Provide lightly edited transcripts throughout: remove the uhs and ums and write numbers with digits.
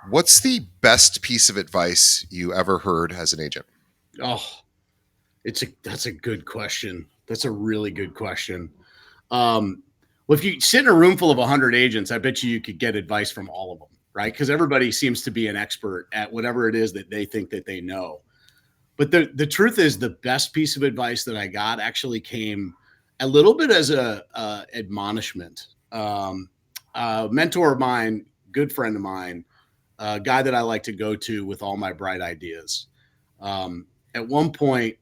What's the best piece of advice you ever heard as an agent? Oh, that's a good question. That's a really good question. Um, well, if you sit in a room full of 100 agents, I bet you could get advice from all of them, right? Because everybody seems to be an expert at whatever it is that they think that they know. But the truth is, the best piece of advice that I got actually came a little bit as a admonishment. A mentor of mine, good friend of mine, a guy that I like to go to with all my bright ideas. Um, at one point,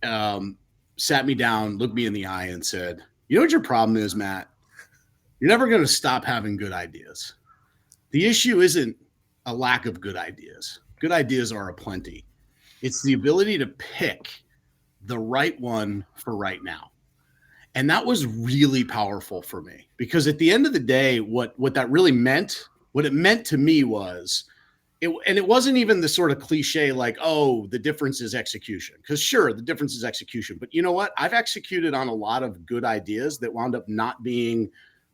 um, sat me down, looked me in the eye, and said, "You know what your problem is, Matt? You're never going to stop having good ideas. The issue isn't a lack of good ideas. Good ideas are aplenty. It's the ability to pick the right one for right now." And that was really powerful for me because at the end of the day, what that really meant, what it meant to me was and it wasn't even the sort of cliche like, oh, the difference is execution. Because sure, the difference is execution. But you know what? I've executed on a lot of good ideas that wound up not being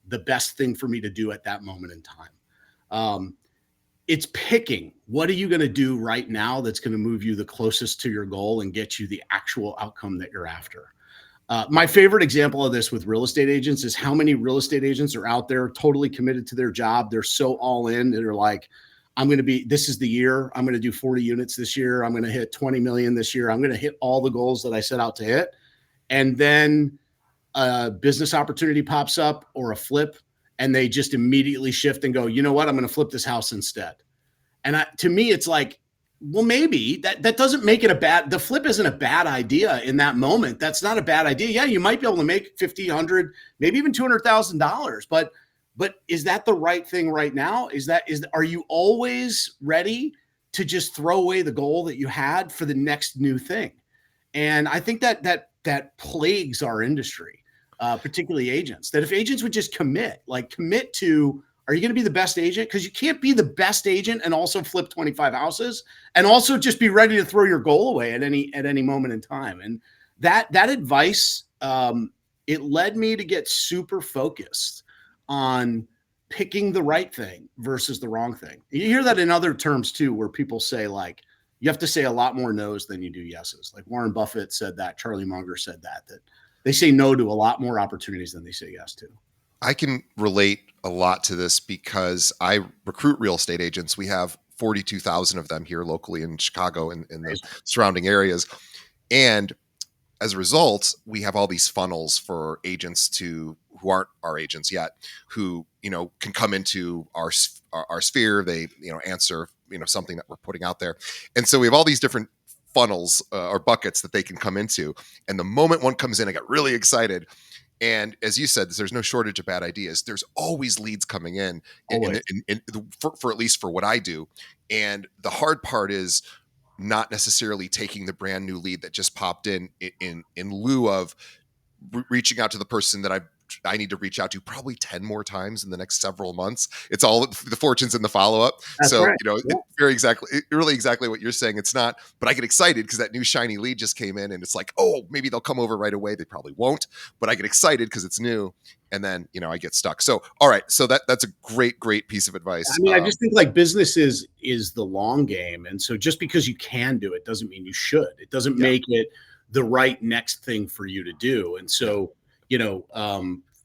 the best thing for me to do at that moment in time. Um, it's picking what are you going to do right now that's going to move you the closest to your goal and get you the actual outcome that you're after. My favorite example of this with real estate agents is how many real estate agents are out there totally committed to their job. They're so all in. They're like, this is the year. I'm going to do 40 units this year. I'm going to hit 20 million this year. I'm going to hit all the goals that I set out to hit. And then a business opportunity pops up or a flip, and they just immediately shift and go, you know what? I'm going to flip this house instead. And to me, it's like, well, maybe that doesn't make it the flip isn't a bad idea in that moment. That's not a bad idea. Yeah, you might be able to make 50, 100, maybe even $200,000, but is that the right thing right now? Are you always ready to just throw away the goal that you had for the next new thing? And I think that plagues our industry, particularly agents. That if agents would just commit to, are you going to be the best agent? Because you can't be the best agent and also flip 25 houses and also just be ready to throw your goal away at any moment in time. And that advice, it led me to get super focused on picking the right thing versus the wrong thing. You hear that in other terms too, where people say like, you have to say a lot more no's than you do yeses. Like Warren Buffett said that, Charlie Munger said that they say no to a lot more opportunities than they say yes to. I can relate a lot to this because I recruit real estate agents. We have 42,000 of them here locally in Chicago and in the surrounding areas. And as a result, we have all these funnels for agents who aren't our agents yet, who, can come into our sphere. They, answer, something that we're putting out there. And so we have all these different funnels or buckets that they can come into. And the moment one comes in, I get really excited. And as you said, there's no shortage of bad ideas. There's always leads coming in for at least for what I do. And the hard part is not necessarily taking the brand new lead that just popped in lieu of reaching out to the person that I need to reach out to probably 10 more times in the next several months. It's all the fortunes in the follow-up. That's so, right. It's really exactly what you're saying. It's not, but I get excited because that new shiny lead just came in and it's like, oh, maybe they'll come over right away. They probably won't, but I get excited because it's new. And then, I get stuck. So, all right. So that's a great piece of advice. I mean, I just think like business is the long game. And so just because you can do it doesn't mean you should. It doesn't make it the right next thing for you to do. And so,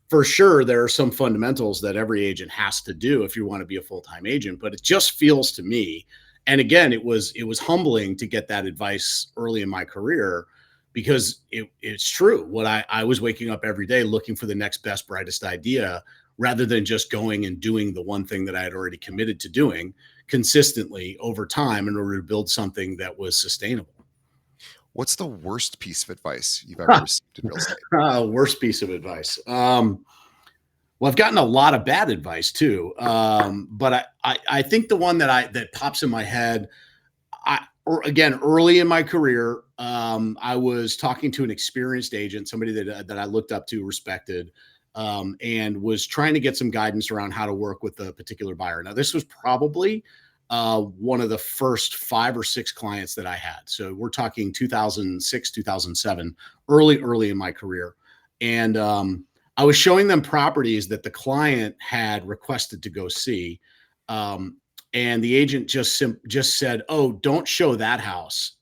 for sure, there are some fundamentals that every agent has to do if you want to be a full-time agent, but it just feels to me, and again, it was humbling to get that advice early in my career because it's true. What I was waking up every day looking for the next best, brightest idea rather than just going and doing the one thing that I had already committed to doing consistently over time in order to build something that was sustainable. What's the worst piece of advice you've ever received in real estate? Worst piece of advice. Well, I've gotten a lot of bad advice too, but I think the one that pops in my head, again, early in my career, I was talking to an experienced agent, somebody that I looked up to, respected, and was trying to get some guidance around how to work with a particular buyer. Now, this was probably one of the first 5 or 6 clients that I had. So we're talking 2006, 2007, early in my career. And I was showing them properties that the client had requested to go see. And the agent just said, "Oh, don't show that house."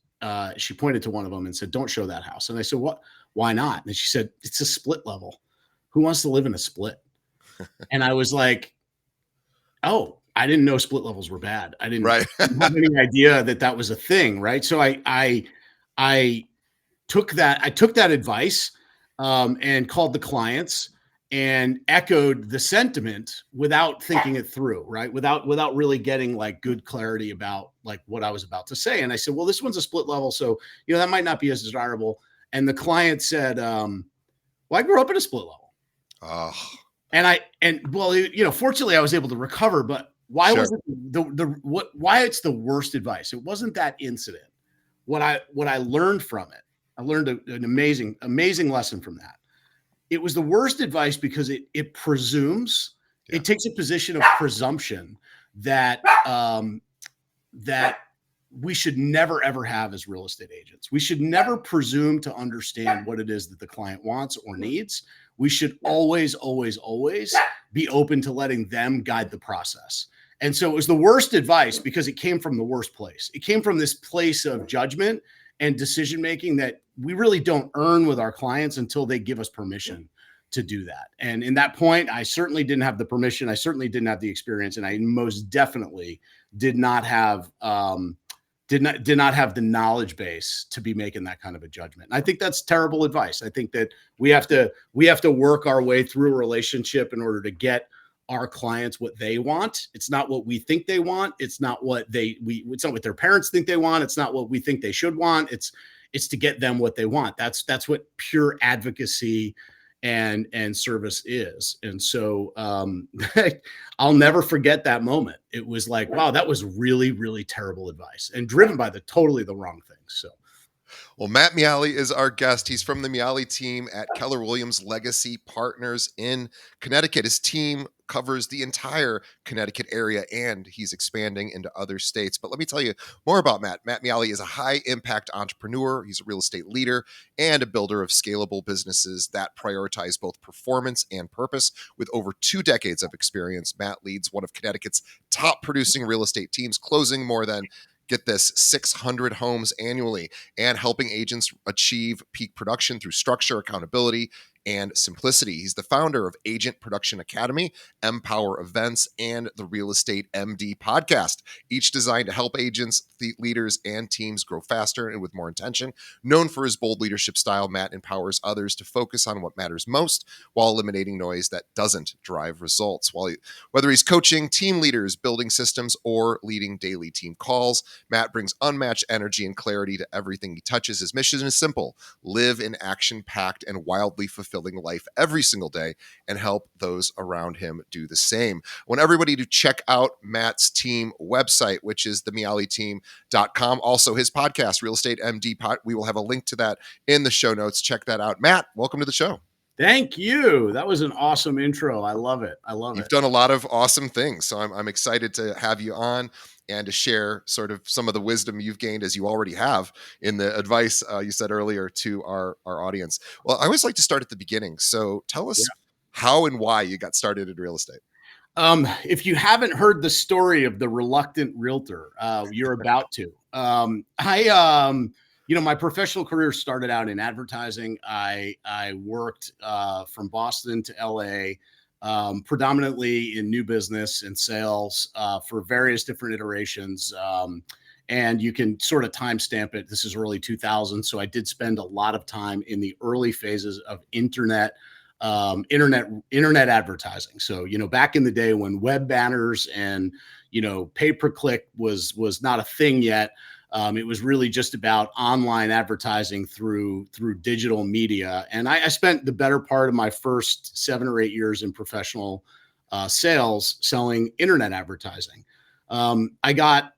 She pointed to one of them and said, "Don't show that house." And I said, "What? Why not?" And she said, "It's a split level. Who wants to live in a split?" And I was like, "Oh, I didn't know split levels were bad. I didn't Right. have any idea that that was a thing." Right. So I took that advice, and called the clients and echoed the sentiment without thinking it through, right? Without really getting like good clarity about like what I was about to say. And I said, "Well, this one's a split level, so that might not be as desirable." And the client said, "Well, I grew up in a split level." Oh, And well, fortunately I was able to recover, but why sure. was it why it's the worst advice? It wasn't that incident. What I learned from it, I learned an amazing lesson from that. It was the worst advice because it presumes, Yeah. it takes a position of presumption that that we should never ever have as real estate agents. We should never presume to understand what it is that the client wants or needs. We should always, always, always be open to letting them guide the process. And so it was the worst advice because it came from the worst place. It came from this place of judgment and decision making that we really don't earn with our clients until they give us permission to do that. And in that point, I certainly didn't have the permission. I certainly didn't have the experience, and I most definitely did not have did not have the knowledge base to be making that kind of a judgment. And I think that's terrible advice. I think that we have to work our way through a relationship in order to get our clients what they want. It's not what we think they want. It's not what it's not what their parents think they want. It's not what we think they should want. It's to get them what they want. That's what pure advocacy and service is. And so I'll never forget that moment. It was like, wow, that was really, really terrible advice and driven by totally the wrong things. So Well, Matt Miale is our guest. He's from the Miale team at Keller Williams Legacy Partners in Connecticut. His team covers the entire Connecticut area, and he's expanding into other states. But let me tell you more about Matt. Matt Miale is a high impact entrepreneur. He's a real estate leader and a builder of scalable businesses that prioritize both performance and purpose. With over 2 decades of experience, Matt leads one of Connecticut's top producing real estate teams, closing more than, get this, 600 homes annually, and helping agents achieve peak production through structure, accountability, and simplicity. He's the founder of Agent Production Academy, Empower Events, and the Real Estate MD podcast, each designed to help agents, leaders, and teams grow faster and with more intention. Known for his bold leadership style, Matt empowers others to focus on what matters most while eliminating noise that doesn't drive results. Whether he's coaching team leaders, building systems, or leading daily team calls, Matt brings unmatched energy and clarity to everything he touches. His mission is simple: live an action-packed and wildly fulfilling life every single day and help those around him do the same. I want everybody to check out Matt's team website, which is themialeteam.com. Also, his podcast, Real Estate MD Pod. We will have a link to that in the show notes. Check that out. Matt, welcome to the show. thank you. That was an awesome intro. I love it. You've done a lot of awesome things, so I'm excited to have you on and to share sort of some of the wisdom you've gained, as you already have, in the advice you said earlier to our audience. Well, I always like to start at the beginning. So tell us how and why you got started in real estate. If you haven't heard the story of the reluctant realtor, you're about to. My professional career started out in advertising. I worked from Boston to LA, predominantly in new business and sales for various different iterations. And you can sort of timestamp it. This is early 2000s, so I did spend a lot of time in the early phases of internet advertising. So, back in the day when web banners and, pay-per-click was not a thing yet. It was really just about online advertising through digital media. And I spent the better part of my first 7 or 8 years in professional sales selling internet advertising. I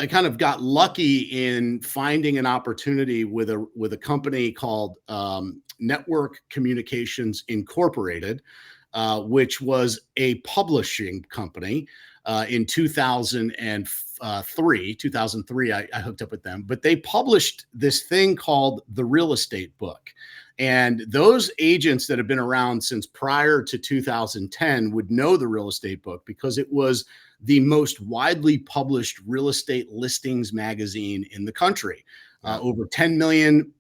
kind of got lucky in finding an opportunity with a company called Network Communications Incorporated, which was a publishing company. In 2003, I hooked up with them, but they published this thing called The Real Estate Book. And those agents that have been around since prior to 2010 would know the real estate book because it was the most widely published real estate listings magazine in the country. Over 10 million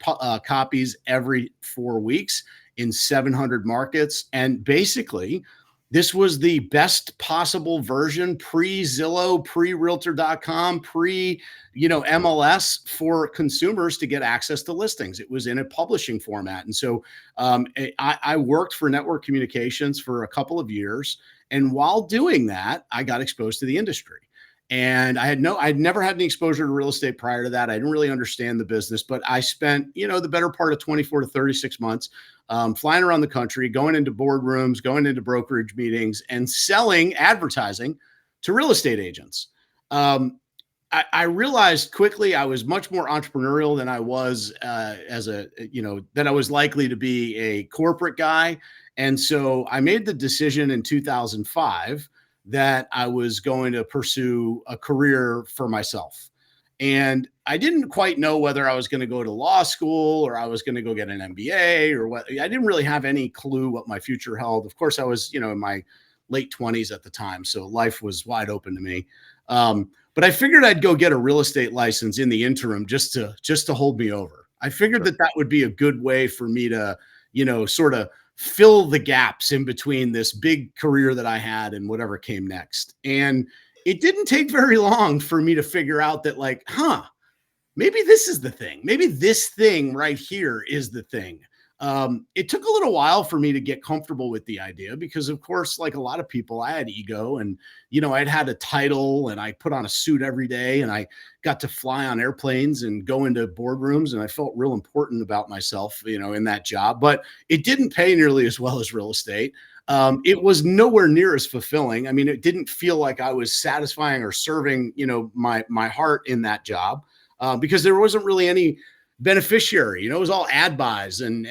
copies every 4 weeks in 700 markets. And basically, this was the best possible version pre-Zillow, pre-realtor.com, MLS for consumers to get access to listings. It was in a publishing format. And so I worked for network communications for a couple of years. And while doing that, I got exposed to the industry. And I'd never had any exposure to real estate prior to that. I didn't really understand the business, but I spent, the better part of 24 to 36 months flying around the country, going into boardrooms, going into brokerage meetings, and selling advertising to real estate agents. I realized quickly I was much more entrepreneurial than I was that I was likely to be a corporate guy. And so I made the decision in 2005 that I was going to pursue a career for myself. And I didn't quite know whether I was going to go to law school or I was going to go get an MBA or what. I didn't really have any clue what my future held. Of course, I was, in my late 20s at the time. So life was wide open to me. But I figured I'd go get a real estate license in the interim just to hold me over. I figured that would be a good way for me to, sort of fill the gaps in between this big career that I had and whatever came next. And it didn't take very long for me to figure out that maybe this is the thing. Maybe this thing right here is the thing. It took a little while for me to get comfortable with the idea because, of course, like a lot of people, I had ego and, I'd had a title and I put on a suit every day and I got to fly on airplanes and go into boardrooms and I felt real important about myself, in that job. But it didn't pay nearly as well as real estate. It was nowhere near as fulfilling. I mean, it didn't feel like I was satisfying or serving, my heart in that job because there wasn't really any beneficiary. It was all ad buys and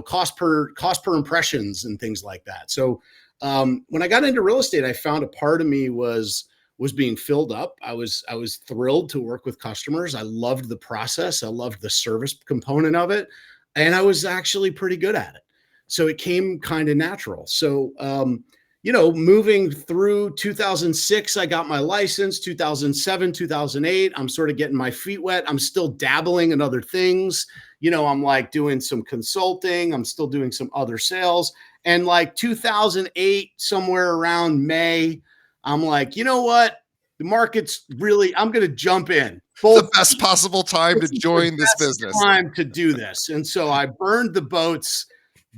cost per impressions and things like that. So when I got into real estate, I found a part of me was being filled up. I was thrilled to work with customers. I loved the process. I loved the service component of it, and I was actually pretty good at it. So it came kind of natural. So moving through 2006, I got my license. 2007, 2008, I'm sort of getting my feet wet. I'm still dabbling in other things. I'm like doing some consulting. I'm still doing some other sales. And like 2008, somewhere around May, I'm like, you know what? The market's really, I'm going to jump in. The best possible time to join this business. Time to do this. And so I burned the boats,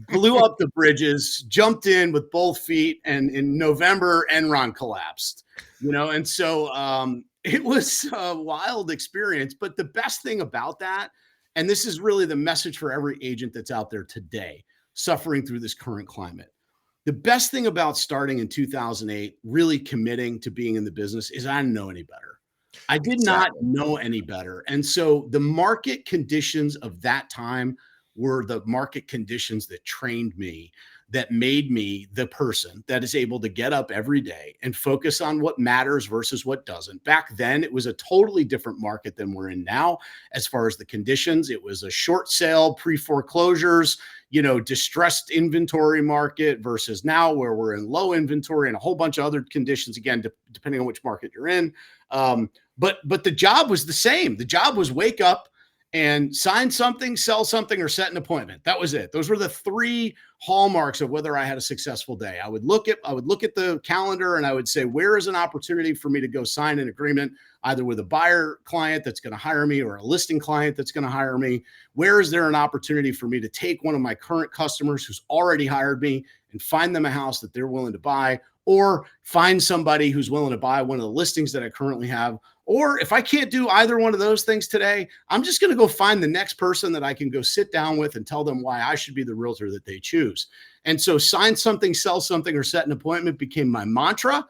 blew up the bridges, jumped in with both feet, and in November, Enron collapsed. And so it was a wild experience. But the best thing about that, and this is really the message for every agent that's out there today, suffering through this current climate. The best thing about starting in 2008, really committing to being in the business, is I didn't know any better. I did not know any better. And so the market conditions of that time were the market conditions that trained me, that made me the person that is able to get up every day and focus on what matters versus what doesn't. Back then, it was a totally different market than we're in now. As far as the conditions, it was a short sale, pre-foreclosures, distressed inventory market versus now where we're in low inventory and a whole bunch of other conditions, again, depending on which market you're in. But the job was the same. The job was wake up and sign something, sell something, or set an appointment. That was it. Those were the three hallmarks of whether I had a successful day. I would look at the calendar and I would say, where is an opportunity for me to go sign an agreement, either with a buyer client that's going to hire me or a listing client that's going to hire me? Where is there an opportunity for me to take one of my current customers who's already hired me and find them a house that they're willing to buy, or find somebody who's willing to buy one of the listings that I currently have? Or if I can't do either one of those things today, I'm just going to go find the next person that I can go sit down with and tell them why I should be the realtor that they choose. And so sign something, sell something, or set an appointment became my mantra.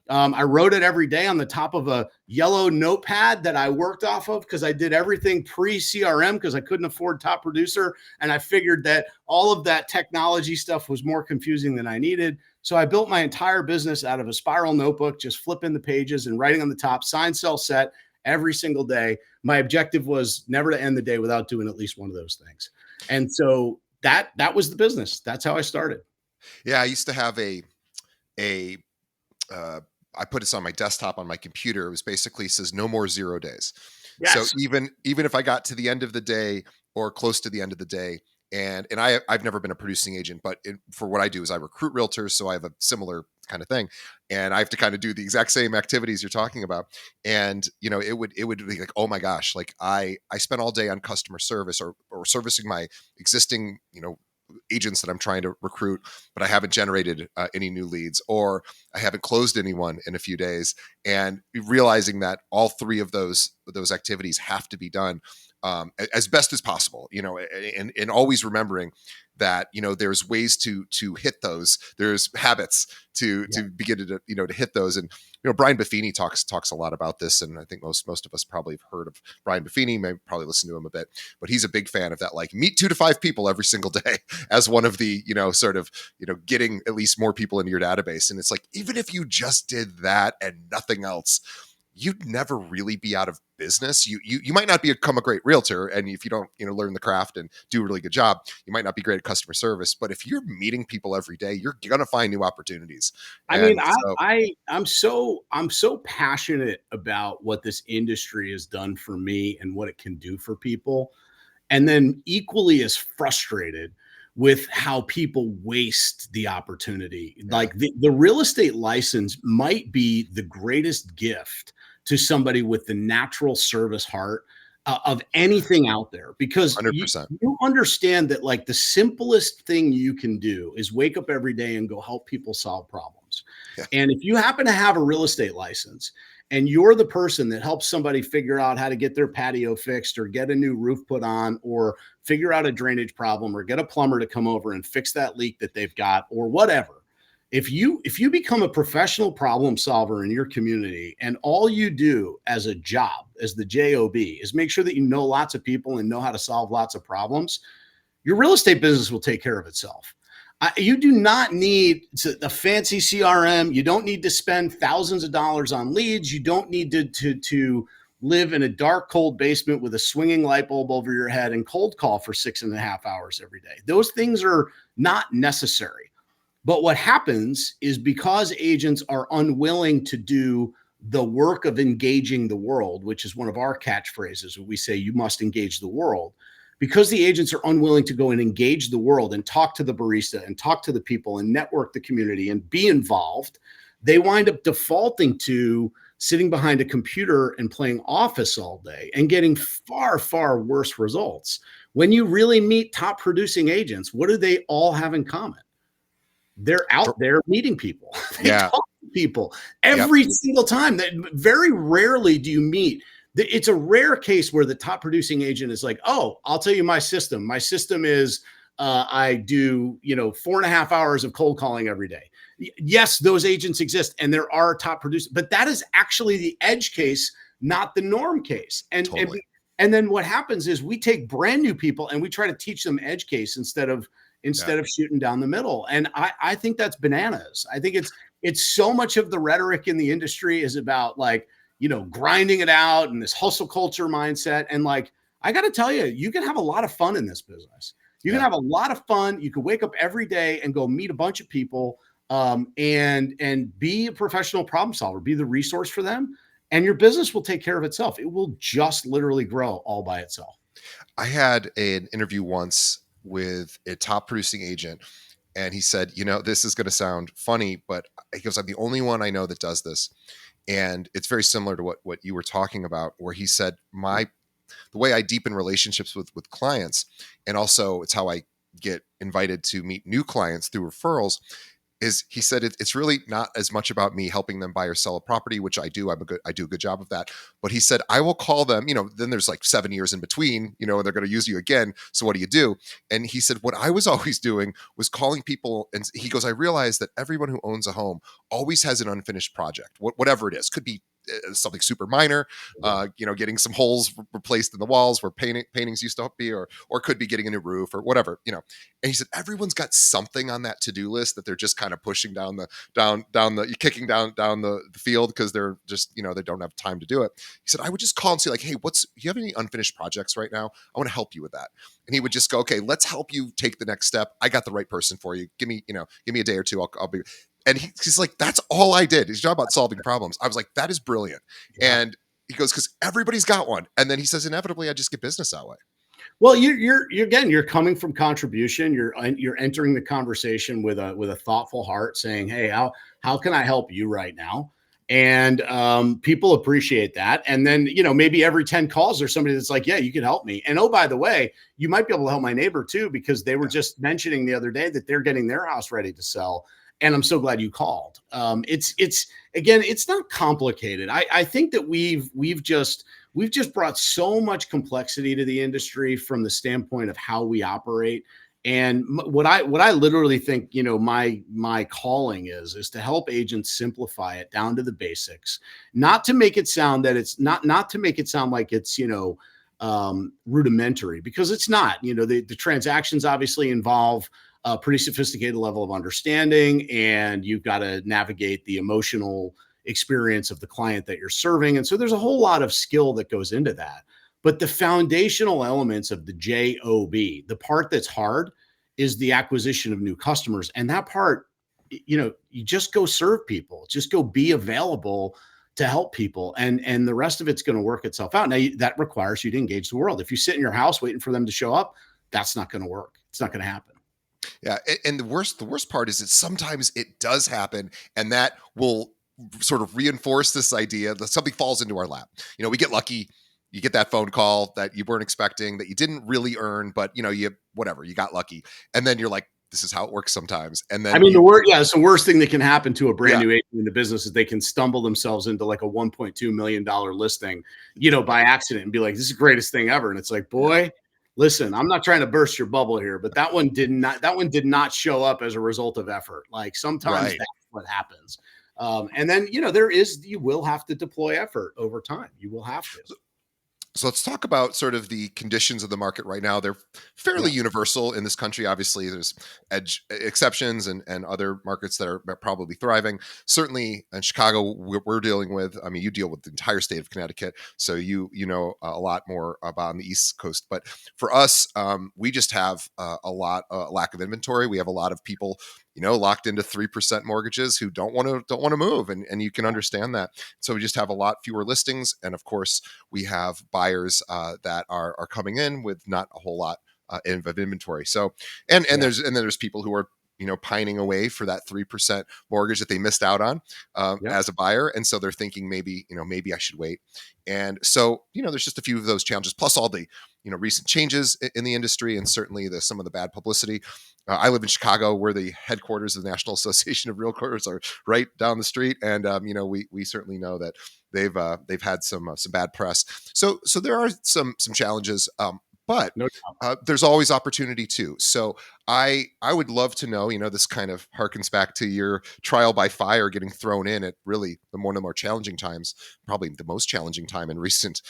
I wrote it every day on the top of a yellow notepad that I worked off of because I did everything pre-CRM because I couldn't afford Top Producer. And I figured that all of that technology stuff was more confusing than I needed. So I built my entire business out of a spiral notebook, just flipping the pages and writing on the top, sign, sell, set every single day. My objective was never to end the day without doing at least one of those things. And so that was the business. That's how I started. Yeah, I used to have a uh, I put this on my desktop on my computer. It was basically says no more 0 days. So Yes. even if I got to the end of the day or close to the end of the day, and I've never been a producing agent, but for what I do is I recruit realtors, so I have a similar kind of thing, and I have to kind of do the exact same activities you're talking about. And it would be like, oh my gosh, like I spent all day on customer service or servicing my existing agents that I'm trying to recruit, but I haven't generated any new leads, or I haven't closed anyone in a few days, and realizing that all three of those activities have to be done as best as possible, and always remembering that there's ways to hit those. There's habits Yeah. to begin to hit those. And Brian Buffini talks a lot about this, and I think most of us probably have heard of Brian Buffini, maybe probably listen to him a bit, but he's a big fan of that, like meet 2 to 5 people every single day as one of the sort of getting at least more people into your database. And it's like, even if you just did that and nothing else, you'd never really be out of business. You might not become a great realtor, and if you don't learn the craft and do a really good job, you might not be great at customer service. But if you're meeting people every day, you're gonna find new opportunities. I mean, And so, I'm so passionate about what this industry has done for me and what it can do for people, and then equally as frustrated with how people waste the opportunity. yeah, Like the real estate license might be the greatest gift to somebody with the natural service heart of anything out there, because you, 100%. you understand that like the simplest thing you can do is wake up every day and go help people solve problems. Yeah, And if you happen to have a real estate license and you're the person that helps somebody figure out how to get their patio fixed or get a new roof put on or figure out a drainage problem or get a plumber to come over and fix that leak that they've got or whatever, if you become a professional problem solver in your community and all you do as a job, as the job, is make sure that you know lots of people and know how to solve lots of problems, your real estate business will take care of itself. You do not need a fancy CRM. You don't need to spend thousands of dollars on leads. You don't need to live in a dark, cold basement with a swinging light bulb over your head and cold call for 6.5 hours every day. Those things are not necessary. But what happens is, because agents are unwilling to do the work of engaging the world, which is one of our catchphrases, we say you must engage the world, because the agents are unwilling to go and engage the world and talk to the barista and talk to the people and network the community and be involved, they wind up defaulting to sitting behind a computer and playing office all day and getting far, far worse results. When you really meet top producing agents, what do they all have in common? They're out there meeting people. They yeah, talk to people yep, every single time. That very rarely do you meet. It's a rare case where the top producing agent is like, "Oh, I'll tell you my system. My system is I do 4.5 hours of cold calling every day." Yes, those agents exist, and there are top producers, but that is actually the edge case, not the norm case. And and totally. and then what happens is we take brand new people and we try to teach them edge case instead of Yeah. shooting down the middle. And I think that's bananas. I think it's so much of the rhetoric in the industry is about like, grinding it out and this hustle culture mindset. And like, I got to tell you, you can have a lot of fun in this business. You can Yeah. have a lot of fun. You can wake up every day and go meet a bunch of people, and be a professional problem solver, be the resource for them. And your business will take care of itself. It will just literally grow all by itself. I had an interview once with a top producing agent, and he said, this is going to sound funny, but he goes, I'm the only one I know that does this. And it's very similar to what you were talking about, where he said, the way I deepen relationships with clients, and also it's how I get invited to meet new clients through referrals, is he said it's really not as much about me helping them buy or sell a property, which I do. I do a good job of that. But he said I will call them. Then there's like 7 years in between. And they're going to use you again. So what do you do? And he said what I was always doing was calling people. And he goes, I realized that everyone who owns a home always has an unfinished project, whatever it is. Could be something super minor, getting some holes replaced in the walls where paintings used to be, or could be getting a new roof or whatever. And he said everyone's got something on that to-do list that they're just kind of pushing down the kicking down the field because they're just they don't have time to do it. He said I would just call and say like, hey, do you have any unfinished projects right now? I want to help you with that. And he would just go, okay, let's help you take the next step. I got the right person for you. Give me a day or two. I'll be. And he's like, that's all I did. He's job about solving problems. I was like, that is brilliant. Yeah. And he goes, because everybody's got one. And then he says, inevitably, I just get business that way. Well, you're coming from contribution. You're entering the conversation with a thoughtful heart, saying, "Hey, how can I help you right now?" And people appreciate that. And then maybe every 10 calls there's somebody that's like, "Yeah, you can help me." And oh, by the way, you might be able to help my neighbor too, because they were just mentioning the other day that they're getting their house ready to sell. And I'm so glad you called. It's not complicated. I think that we've just brought so much complexity to the industry from the standpoint of how we operate. And what I literally think, my calling is to help agents simplify it down to the basics, not to make it sound that it's not to make it sound like it's, rudimentary, because it's not. The transactions obviously involve a pretty sophisticated level of understanding, and you've got to navigate the emotional experience of the client that you're serving. And so there's a whole lot of skill that goes into that. But the foundational elements of the JOB, the part that's hard, is the acquisition of new customers. And that part, you just go serve people, just go be available to help people. And the rest of it's going to work itself out. Now, that requires you to engage the world. If you sit in your house waiting for them to show up, that's not going to work. It's not going to happen. Yeah. And the worst part is that sometimes it does happen, and that will sort of reinforce this idea that something falls into our lap. We get lucky. You get that phone call that you weren't expecting, that you didn't really earn, but you got lucky. And then you're like, this is how it works sometimes. And then it's the worst thing that can happen to a brand new agent in the business is they can stumble themselves into like a $1.2 million listing, by accident, and be like, this is the greatest thing ever. And it's like, boy, listen, I'm not trying to burst your bubble here, but that one did not show up as a result of effort. Like sometimes that's what happens. And then, you will have to deploy effort over time. You will have to. So let's talk about sort of the conditions of the market right now. They're fairly universal in this country. Obviously, there's exceptions and other markets that are probably thriving. Certainly in Chicago, we're dealing with, you deal with the entire state of Connecticut, so you know a lot more about on the East Coast. But for us, we just have a lack of inventory. We have a lot of people locked into 3% mortgages who don't want to move. And you can understand that. So we just have a lot fewer listings. And of course, we have buyers that are coming in with not a whole lot of inventory. So, and there's people who are, pining away for that 3% mortgage that they missed out on as a buyer. And so they're thinking maybe I should wait. And so, there's just a few of those challenges, plus all the, recent changes in the industry, and certainly some of the bad publicity. I live in Chicago, where the headquarters of the National Association of Realtors are right down the street. And, we certainly know that they've had some bad press. So there are some challenges, but there's always opportunity too. So I would love to know, this kind of harkens back to your trial by fire getting thrown in at really one of the more challenging times, probably the most challenging time in recent,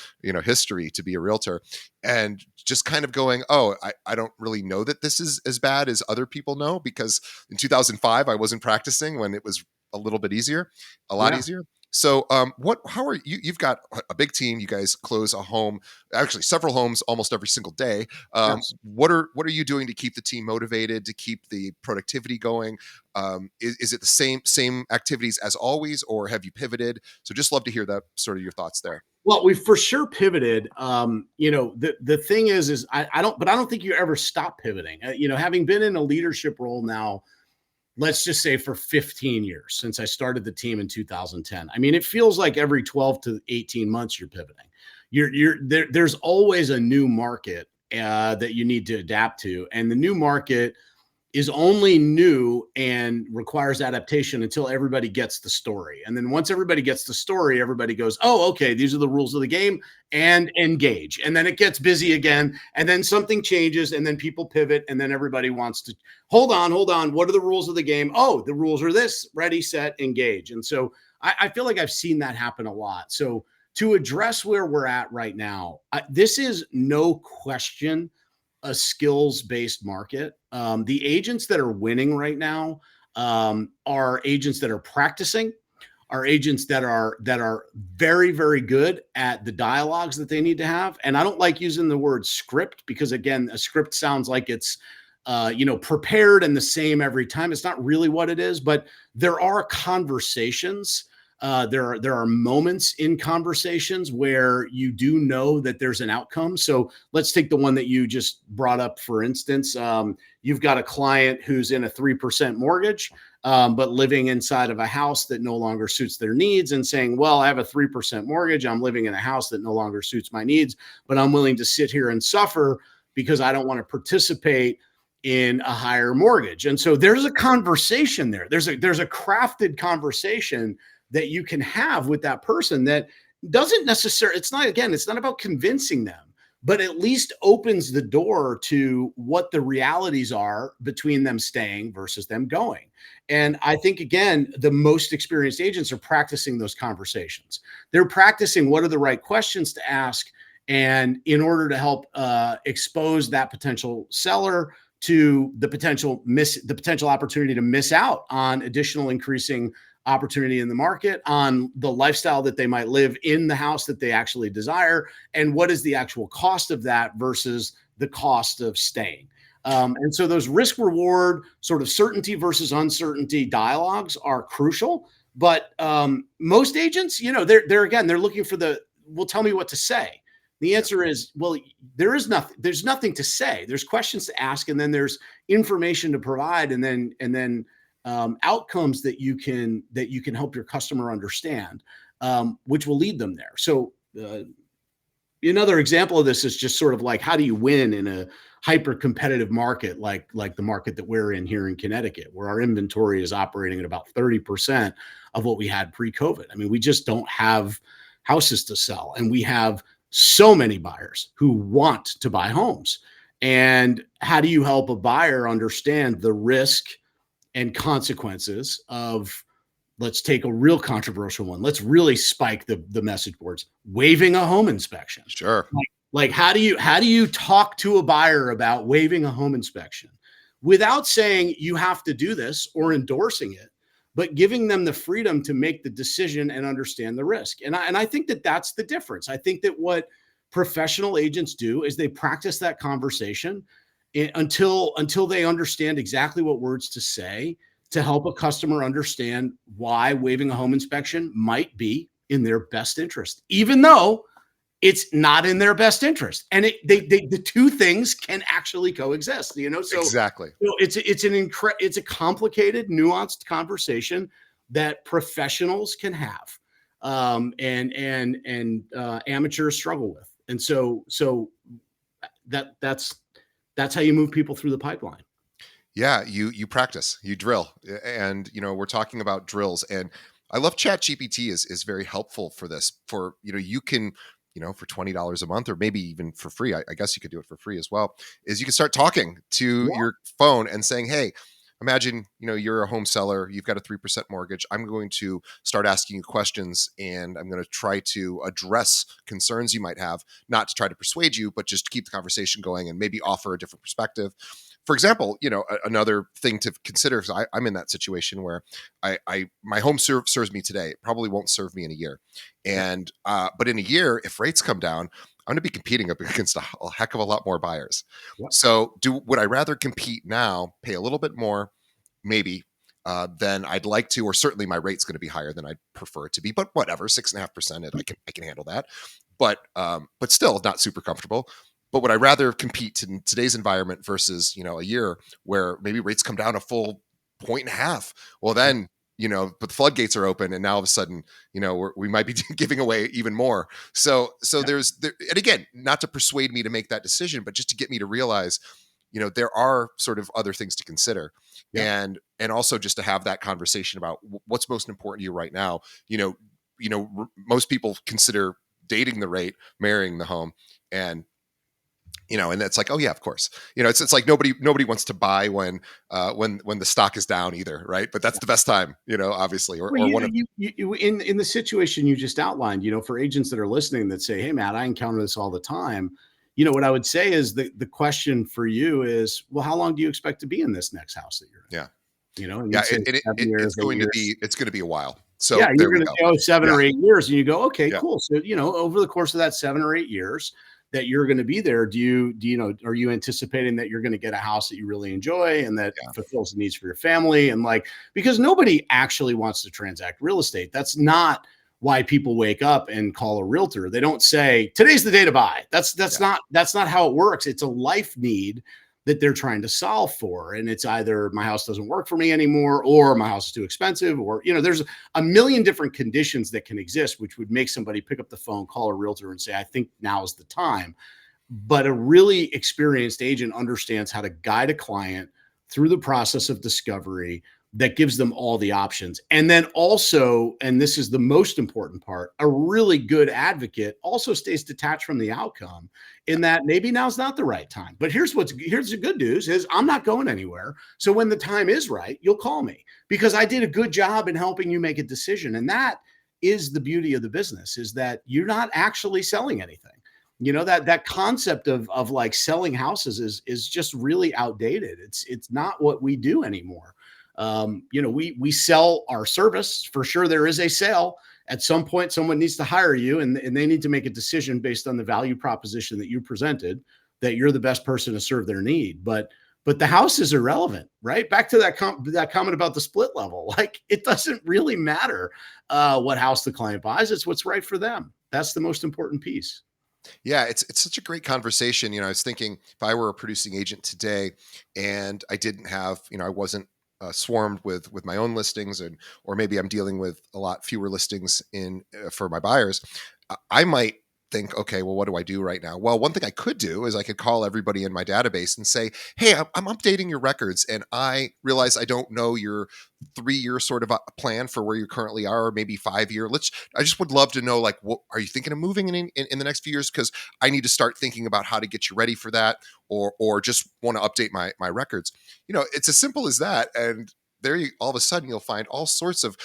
history to be a realtor, and just kind of going, oh, I don't really know that this is as bad as other people know, because in 2005, I wasn't practicing when it was a little bit easier, a lot easier. So how are you? You've got a big team. You guys close a home, actually several homes almost every single day. Yes. What are you doing to keep the team motivated, to keep the productivity going? Is it the same activities as always, or have you pivoted? So just love to hear that, sort of your thoughts there. Well, we've for sure pivoted. The thing is I don't think you ever stop pivoting. Having been in a leadership role now, let's just say for 15 years, since I started the team in 2010. It feels like every 12 to 18 months you're pivoting. There's always a new market that you need to adapt to. And the new market is only new and requires adaptation until everybody gets the story. And then once everybody gets the story, everybody goes, oh, okay, these are the rules of the game, and engage. And then it gets busy again. And then something changes, and then people pivot. And then everybody wants to hold on. What are the rules of the game? Oh, the rules are this: ready, set, engage. And so I feel like I've seen that happen a lot. So to address where we're at right now, this is no question a skills based market. The agents that are winning right now are agents that are practicing, are agents that are very very good at the dialogues that they need to have. And I don't like using the word script because again, a script sounds like it's prepared and the same every time. It's not really what it is, but there are conversations. There are moments in conversations where you do know that there's an outcome. So let's take the one that you just brought up. For instance, you've got a client who's in a 3% mortgage, but living inside of a house that no longer suits their needs and saying, well, I have a 3% mortgage. I'm living in a house that no longer suits my needs, but I'm willing to sit here and suffer because I don't want to participate in a higher mortgage. And so there's a conversation there. There's a crafted conversation that you can have with that person that doesn't necessarily, it's not about convincing them, but at least opens the door to what the realities are between them staying versus them going. And I think, again, the most experienced agents are practicing those conversations. They're practicing what are the right questions to ask. And in order to help expose that potential seller to the potential opportunity to miss out on additional increasing opportunity in the market, on the lifestyle that they might live in the house that they actually desire, and what is the actual cost of that versus the cost of staying. And so those risk reward sort of certainty versus uncertainty dialogues are crucial. But most agents, they're looking for well, tell me what to say. The answer is, well, there's nothing to say. There's questions to ask, and then there's information to provide, and then outcomes that you can help your customer understand, which will lead them there. So another example of this is just sort of like, how do you win in a hyper competitive market like the market that we're in here in Connecticut, where our inventory is operating at about 30% of what we had pre-COVID. I mean, we just don't have houses to sell, and we have so many buyers who want to buy homes. And how do you help a buyer understand the risk and consequences of, let's take a real controversial one. Let's really spike the message boards, waiving a home inspection. Sure. Like how do you talk to a buyer about waiving a home inspection without saying you have to do this or endorsing it, but giving them the freedom to make the decision and understand the risk? And I think that that's the difference. I think that what professional agents do is they practice that conversation until they understand exactly what words to say to help a customer understand why waiving a home inspection might be in their best interest, even though it's not in their best interest. And the two things can actually coexist, So Exactly. it's a complicated, nuanced conversation that professionals can have, and amateurs struggle with. And so that's how you move people through the pipeline. Yeah, you practice, you drill. And we're talking about drills, and I love Chat GPT is very helpful for this. For you can, for $20 a month, or maybe even for free, I guess you could do it for free as well, is you can start talking to Yeah. your phone and saying, hey, imagine you're a home seller, you've got a 3% mortgage. I'm going to start asking you questions, and I'm going to try to address concerns you might have, not to try to persuade you, but just to keep the conversation going and maybe offer a different perspective. For example, another thing to consider is I'm in that situation where my home serves me today. It probably won't serve me in a year. And but in a year, if rates come down, I'm going to be competing up against a heck of a lot more buyers. Yep. So would I rather compete now, pay a little bit more, maybe, than I'd like to, or certainly my rate's going to be higher than I'd prefer it to be, but whatever, 6.5%, I can handle that. But still not super comfortable. But would I rather compete in today's environment versus, a year where maybe rates come down a full 1.5? Well, then, but the floodgates are open, and now all of a sudden, we might be giving away even more. So and again, not to persuade me to make that decision, but just to get me to realize, there are sort of other things to consider. Yeah. And also just to have that conversation about what's most important to you right now. Most people consider dating the rate, marrying the home. And And it's like, oh yeah, of course. It's like nobody wants to buy when the stock is down either, right? But that's the best time, obviously, or Well, or one of in the situation you just outlined, for agents that are listening that say, "Hey, Matt, I encounter this all the time." What I would say is the question for you is, well, how long do you expect to be in this next house that you're yeah. in? And Yeah, you'd say 7 years, 8 years. it's going to be a while. Yeah, So you're there we going to go. say, oh, 7 or 8 years, and you go, okay, Yeah, cool. So over the course of that 7 or 8 years that you're going to be there, are you anticipating that you're going to get a house that you really enjoy and that yeah, fulfills the needs for your family? And because nobody actually wants to transact real estate. That's not why people wake up and call a realtor. They don't say today's the day to buy. yeah, That's not how it works. It's a life need that they're trying to solve for. And it's either my house doesn't work for me anymore, or my house is too expensive, or, there's a million different conditions that can exist, which would make somebody pick up the phone, call a realtor and say, I think now is the time. But a really experienced agent understands how to guide a client through the process of discovery that gives them all the options. And then also, and this is the most important part, a really good advocate also stays detached from the outcome in that maybe now's not the right time. But here's the good news is I'm not going anywhere. So when the time is right, you'll call me because I did a good job in helping you make a decision. And that is the beauty of the business, is that you're not actually selling anything. That concept of like selling houses is just really outdated. It's not what we do anymore. We sell our service for sure. There is a sale at some point. Someone needs to hire you, and they need to make a decision based on the value proposition that you presented, that you're the best person to serve their need. But the house is irrelevant, right? Back to that comment about the split level. Like, it doesn't really matter what house the client buys. It's what's right for them. That's the most important piece. yeah. It's such a great conversation. I was thinking if I were a producing agent today, and I didn't have, I wasn't swarmed with my own listings, or maybe I'm dealing with a lot fewer listings in for my buyers. I might think, okay, well, what do I do right now? Well, one thing I could do is I could call everybody in my database and say, hey, I'm updating your records, and I realize I don't know your 3-year sort of plan for where you currently are, or maybe 5-year. I just would love to know, like, what are you thinking of moving in the next few years? Because I need to start thinking about how to get you ready for that, or just want to update my records. It's as simple as that. And all of a sudden you'll find all sorts of,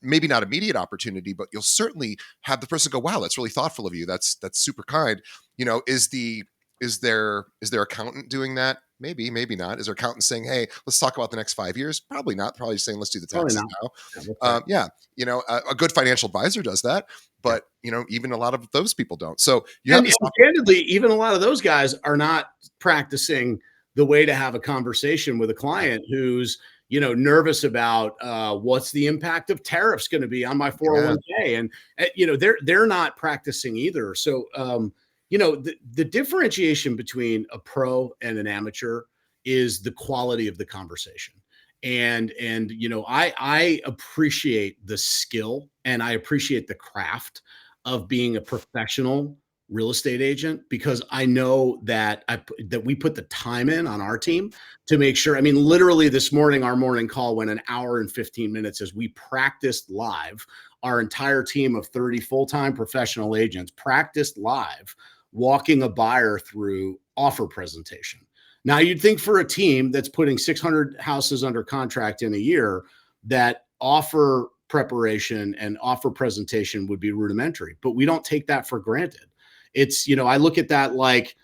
maybe not immediate opportunity, but you'll certainly have the person go, wow, that's really thoughtful of you. That's super kind. Is their accountant doing that? Maybe not. Is their accountant saying, hey, let's talk about the next 5 years? Probably not. Probably just saying, let's do the Probably taxes not. now. Yeah, that's right. Yeah. A good financial advisor does that, Yeah. but even a lot of those people don't. So you have And this. candidly, even a lot of those guys are not practicing the way to have a conversation with a Yeah. client who's, nervous about what's the impact of tariffs going to be on my Yeah. 401k. And, they're not practicing either. So, the differentiation between a pro and an amateur is the quality of the conversation. And I appreciate the skill and I appreciate the craft of being a professional real estate agent, because I know that that we put the time in on our team to make sure. I mean, literally this morning, our morning call went an hour and 15 minutes as we practiced live. Our entire team of 30 full-time professional agents practiced live, walking a buyer through offer presentation. Now, you'd think for a team that's putting 600 houses under contract in a year, that offer preparation and offer presentation would be rudimentary, but we don't take that for granted. I look at that like,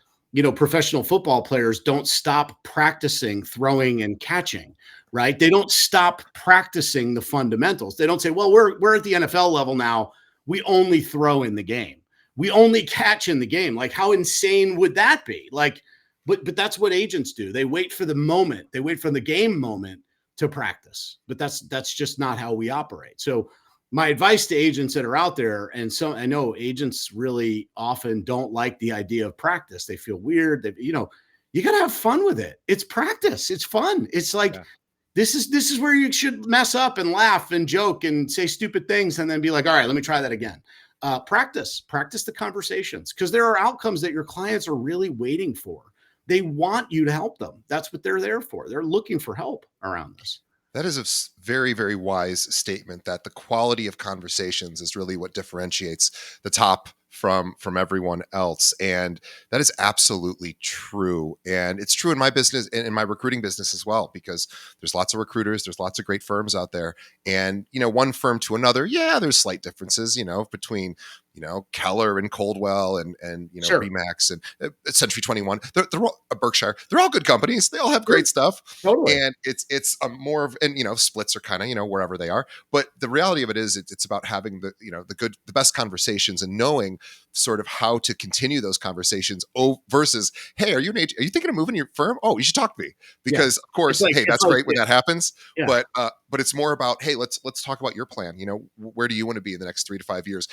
professional football players don't stop practicing throwing and catching, right? They don't stop practicing the fundamentals. They don't say, well, we're at the NFL level now. We only throw in the game. We only catch in the game. Like, how insane would that be? Like, but that's what agents do. They wait for the moment. They wait for the game moment to practice. But that's just not how we operate. So my advice to agents that are out there, and so I know agents really often don't like the idea of practice. They feel weird. You got to have fun with it. It's practice. It's fun. It's like, Yeah. this is where you should mess up and laugh and joke and say stupid things and then be like, all right, let me try that again. Practice the conversations, because there are outcomes that your clients are really waiting for. They want you to help them. That's what they're there for. They're looking for help around this. That is a very, very wise statement, that the quality of conversations is really what differentiates the top from everyone else. And that is absolutely true. And it's true in my business and in my recruiting business as well, because there's lots of recruiters, there's lots of great firms out there. And, one firm to another, yeah, there's slight differences, between, Keller and Coldwell and Sure. Remax and Century 21. They're all Berkshire. They're all good companies. They all have great stuff. Totally. And it's a more of, and splits are kind of, wherever they are. But the reality of it is it's about having the best conversations and knowing sort of how to continue those conversations versus, hey, are you thinking of moving your firm? Oh, you should talk to me, Yeah. because of course, hey, It's that's like, great when that happens. yeah. But it's more about, hey, let's talk about your plan. Where do you want to be in the next 3 to 5 years?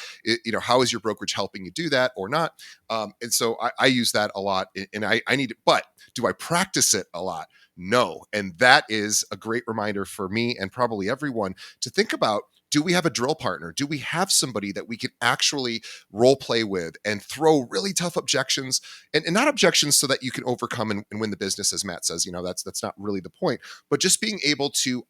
How is your brokerage helping you do that or not? And so I use that a lot, and I need it. But do I practice it a lot? No. And that is a great reminder for me and probably everyone to think about, do we have a drill partner? Do we have somebody that we can actually role play with and throw really tough objections, and not objections so that you can overcome and win the business, as Matt says, that's not really the point, but just being able to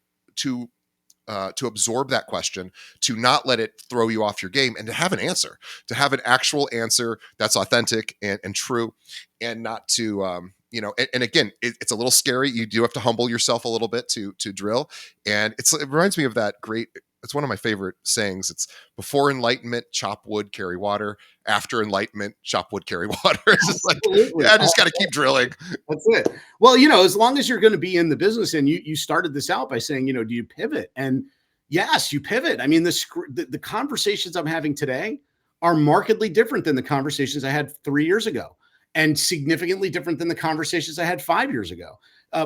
absorb that question, to not let it throw you off your game, and to have an answer, to have an actual answer that's authentic and true, and not to, and again, it's a little scary. You do have to humble yourself a little bit to drill. And it reminds me of that great, it's one of my favorite sayings. It's before enlightenment, chop wood, carry water. After enlightenment, chop wood, carry water. It's just like, Absolutely. yeah, I just got to keep drilling. That's it. Well, as long as you're going to be in the business, and you started this out by saying, do you pivot? And yes, you pivot. I mean, the conversations I'm having today are markedly different than the conversations I had 3 years ago, and significantly different than the conversations I had 5 years ago.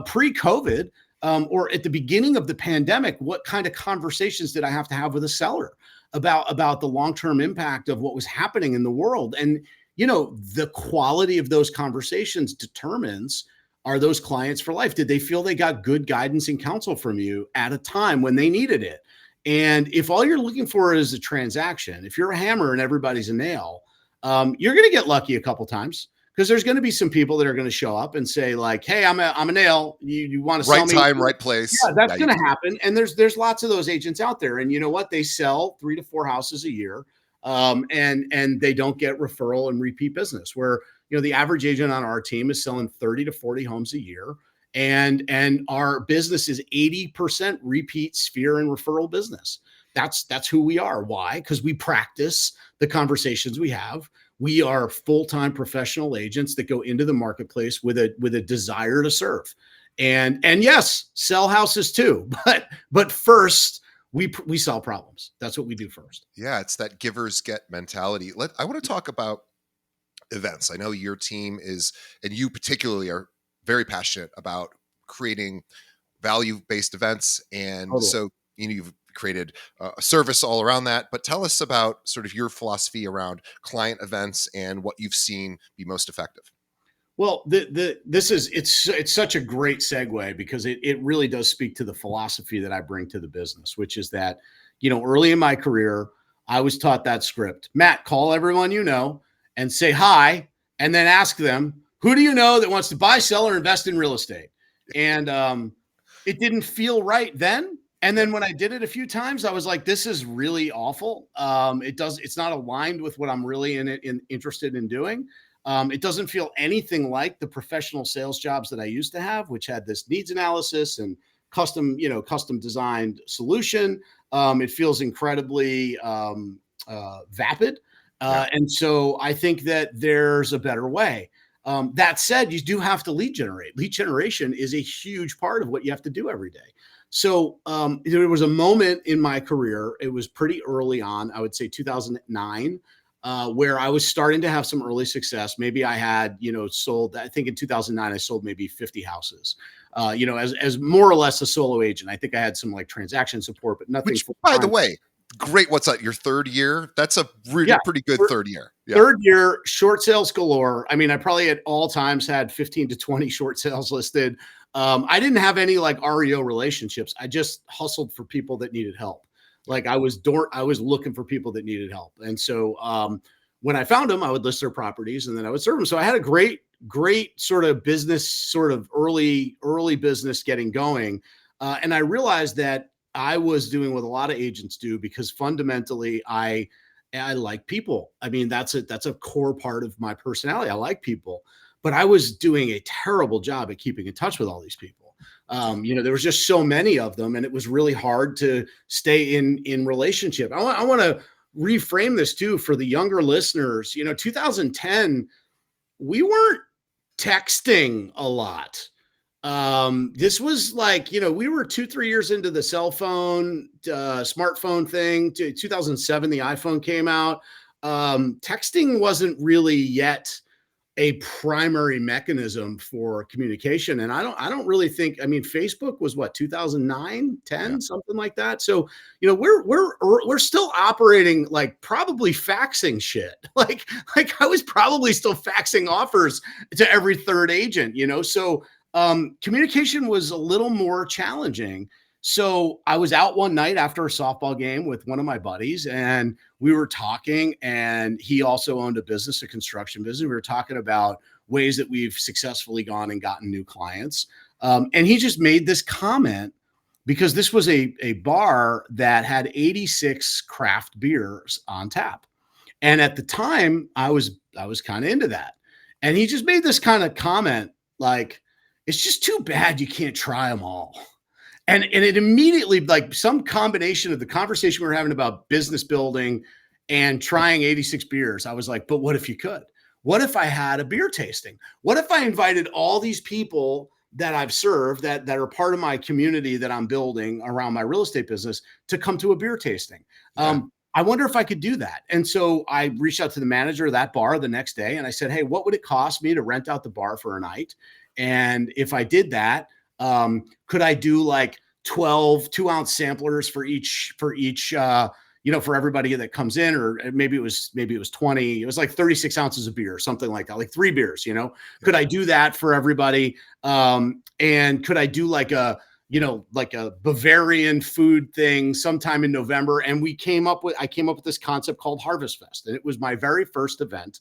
Pre-COVID, or at the beginning of the pandemic, what kind of conversations did I have to have with a seller about the long-term impact of what was happening in the world? And the quality of those conversations determines, are those clients for life? Did they feel they got good guidance and counsel from you at a time when they needed it? And if all you're looking for is a transaction, if you're a hammer and everybody's a nail, you're going to get lucky a couple times, because there's going to be some people that are going to show up and say, like, hey, I'm a nail. You want to sell Right me? time, right place. Yeah, that's Yeah, going to happen. And there's lots of those agents out there. And you know what? They sell 3 to 4 houses a year. And they don't get referral and repeat business, where, the average agent on our team is selling 30 to 40 homes a year. And our business is 80% repeat sphere and referral business. That's who we are. Why? Because we practice the conversations we have. We are full-time professional agents that go into the marketplace with a desire to serve, and yes, sell houses too. But first, we solve problems. That's what we do first. Yeah, it's that givers get mentality. I want to talk about events. I know your team is, and you particularly are very passionate about creating value-based events. And Totally. so, you've created a service all around that. But tell us about sort of your philosophy around client events and what you've seen be most effective. Well, it's such a great segue, because it really does speak to the philosophy that I bring to the business, which is that, early in my career, I was taught that script. Matt, call everyone and say hi, and then ask them, who do you know that wants to buy, sell, or invest in real estate? And it didn't feel right then. And Yeah. then when I did it a few times, I was like, this is really awful. It's not aligned with what I'm really interested in doing. It doesn't feel anything like the professional sales jobs that I used to have, which had this needs analysis and custom designed solution. It feels incredibly vapid. Yeah. And so I think that there's a better way. That said, you do have to lead generate. Lead generation is a huge part of what you have to do every day. So there was a moment in my career, it was pretty early on, I would say 2009, where I was starting to have some early success. Maybe I had, sold, I think in 2009, I sold maybe 50 houses, as more or less a solo agent. I think I had some like transaction support, but nothing Which, full by the time. way, great. What's that? Your third year? That's a really Yeah. pretty good third year. Yeah. Third year, short sales galore. I mean, I probably at all times had 15 to 20 short sales listed. I didn't have any like REO relationships. I just hustled for people that needed help. Like I was looking for people that needed help. And so when I found them, I would list their properties and then I would serve them. So I had a great sort of business, sort of early business getting going. And I realized that I was doing what a lot of agents do, because fundamentally I I like people. I mean, that's a core part of my personality. I like people, but I was doing a terrible job at keeping in touch with all these people. There was just so many of them, and it was really hard to stay in relationship. I want to reframe this too for the younger listeners. 2010, we weren't texting a lot. This was like, we were 2, 3 years into the cell phone, smartphone thing. 2007, the iPhone came out. Texting wasn't really yet a primary mechanism for communication. And I don't really think, I mean, Facebook was what, 2009, Yeah. 10, something like that. So, we're still operating like probably faxing shit. Like I was probably still faxing offers to every third agent, so communication was a little more challenging. So I was out one night after a softball game with one of my buddies, and we were talking, and he also owned a business, a construction business. We were talking about ways that we've successfully gone and gotten new clients. And he just made this comment because this was a bar that had 86 craft beers on tap. And at the time, I was kind of into that. And he just made this kind of comment like, it's just too bad you can't try them all. And it immediately, like, some combination of the conversation we were having about business building and trying 86 beers, I was like, but what if you could? What if I had a beer tasting? What if I invited all these people that I've served that are part of my community that I'm building around my real estate business to come to a beer tasting? Yeah. I wonder if I could do that. And so I reached out to the manager of that bar the next day, and I said, hey, what would it cost me to rent out the bar for a night? And if I did that, could I do like 12 2-ounce samplers for each, for everybody that comes in, or maybe it was 20, it was like 36 ounces of beer, something like that, like 3 beers, could I do that for everybody? And could I do like a Bavarian food thing sometime in November? And I came up with this concept called Harvest Fest. And it was my very first event.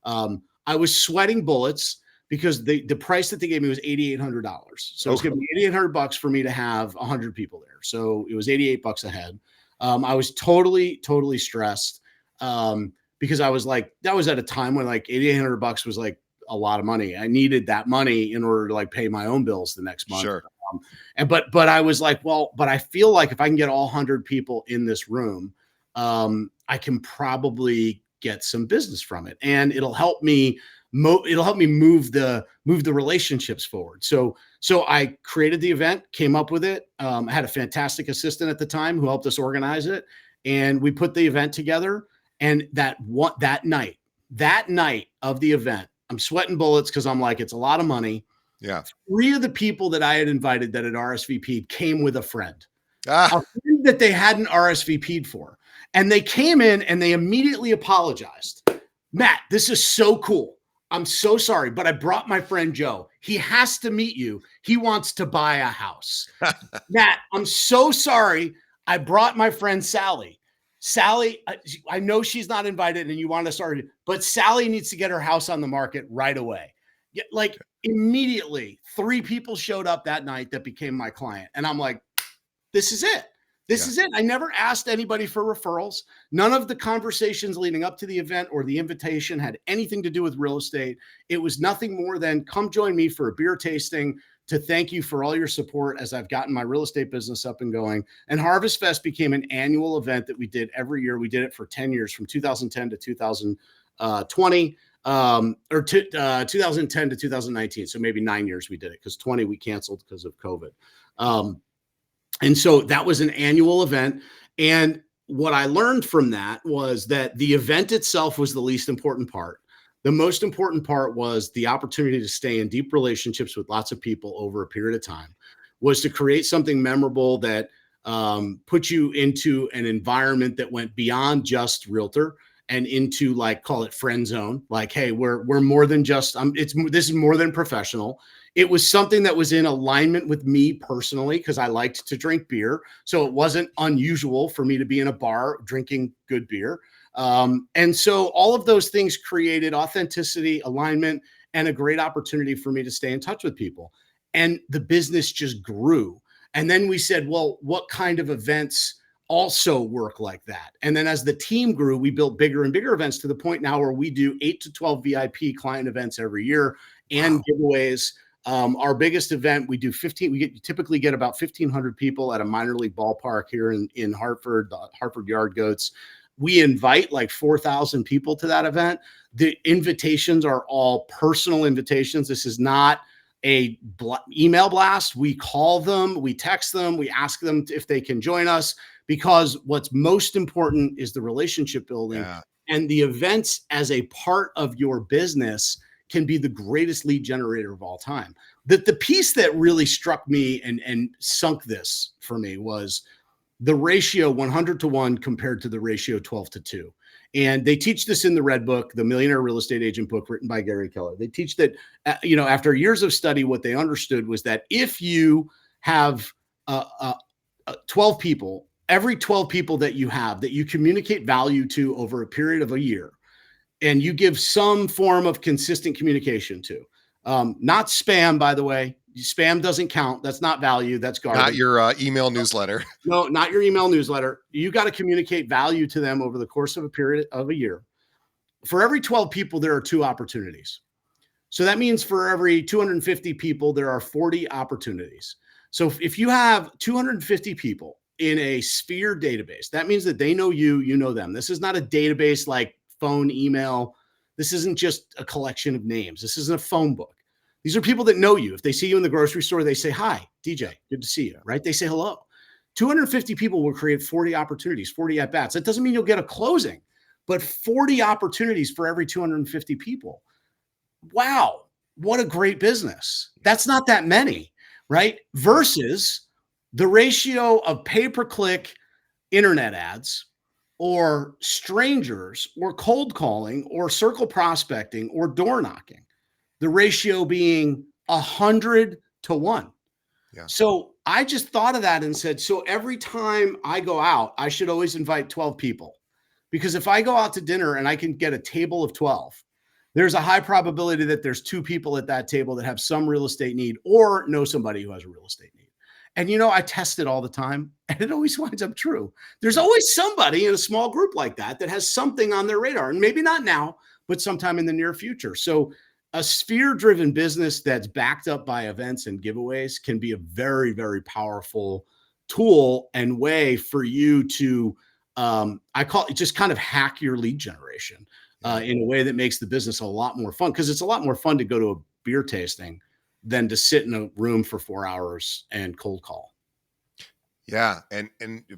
I was sweating bullets because the price that they gave me was $8,800. So it's going to be $8,800 for me to have 100 people there. So it was $88 a head. I was totally stressed because I was like, that was at a time when like $8,800 was like a lot of money. I needed that money in order to like pay my own bills the next month. Sure. But I was like, well, but I feel like if I can get all 100 people in this room, I can probably get some business from it, and it'll help me move the relationships forward. So I created the event, came up with it. I had a fantastic assistant at the time who helped us organize it, and we put the event together. And that night of the event, I'm sweating bullets because I'm like, it's a lot of money. Yeah. 3 of the people that I had invited that had RSVP'd came with a friend. Ah. A friend that they hadn't RSVP'd for. And they came in and they immediately apologized. Matt, this is so cool. I'm so sorry, but I brought my friend Joe. He has to meet you. He wants to buy a house. Matt, I'm so sorry. I brought my friend Sally. Sally, I know she's not invited and you want to start, but Sally needs to get her house on the market right away. Like immediately, 3 people showed up that night that became my client. And I'm like, this is it. This is it. I never asked anybody for referrals. None of the conversations leading up to the event or the invitation had anything to do with real estate. It was nothing more than come join me for a beer tasting to thank you for all your support as I've gotten my real estate business up and going. And Harvest Fest became an annual event that we did every year. We did it for 10 years, from 2010 to 2020. Or 2010 to 2019. So maybe 9 years we did it, because 20 we canceled because of COVID. And so that was an annual event. And what I learned from that was that the event itself was the least important part. The most important part was the opportunity to stay in deep relationships with lots of people over a period of time, was to create something memorable that put you into an environment that went beyond just realtor and into, like, call it friend zone. Like, hey, we're more than just, this is more than professional. It was something that was in alignment with me personally, because I liked to drink beer. So it wasn't unusual for me to be in a bar drinking good beer. And so all of those things created authenticity, alignment, and a great opportunity for me to stay in touch with people. And the business just grew. And then we said, well, what kind of events also work like that. And then as the team grew, we built bigger and bigger events to the point now where we do 8 to 12 VIP client events every year and Wow. giveaways. Our biggest event, we do 15. Typically get about 1,500 people at a minor league ballpark here in Hartford, the Hartford Yard Goats. We invite like 4,000 people to that event. The invitations are all personal invitations. This is not a email blast. We call them, we text them, we ask them if they can join us, because what's most important is the relationship building. Yeah. And the events as a part of your business can be the greatest lead generator of all time. The piece that really struck me and sunk this for me was the ratio 100-1 compared to the ratio 12-2. And they teach this in the Red Book, the Millionaire Real Estate Agent book written by Gary Keller. They teach that, after years of study, what they understood was that if you have 12 people, every 12 people that you have that you communicate value to over a period of a year, and you give some form of consistent communication to, not spam, by the way. Spam doesn't count. That's not value. That's garbage. Not your email newsletter. No, not your email newsletter. You got to communicate value to them over the course of a period of a year. For every 12 people, there are 2 opportunities. So that means for every 250 people, there are 40 opportunities. So if you have 250 people in a Sphere database, that means that they know you, you know them. This is not a database like phone, email. This isn't just a collection of names. This isn't a phone book. These are people that know you. If they see you in the grocery store, they say, "Hi, DJ, good to see you," right? They say hello. 250 people will create 40 opportunities, 40 at-bats. That doesn't mean you'll get a closing, but 40 opportunities for every 250 people. Wow, what a great business. That's not that many, right? Versus the ratio of pay-per-click internet ads or strangers or cold calling or circle prospecting or door knocking, the ratio being 100-1. Yeah. So I just thought of that and said, so every time I go out, I should always invite 12 people, because if I go out to dinner and I can get a table of 12, there's a high probability that there's 2 people at that table that have some real estate need or know somebody who has a real estate need. And, I test it all the time, and it always winds up true. There's always somebody in a small group like that that has something on their radar, and maybe not now, but sometime in the near future. So a Sphere-driven business that's backed up by events and giveaways can be a very, very powerful tool and way for you to, I call it, just kind of hack your lead generation in a way that makes the business a lot more fun, because it's a lot more fun to go to a beer tasting than to sit in a room for 4 hours and cold call. Yeah, and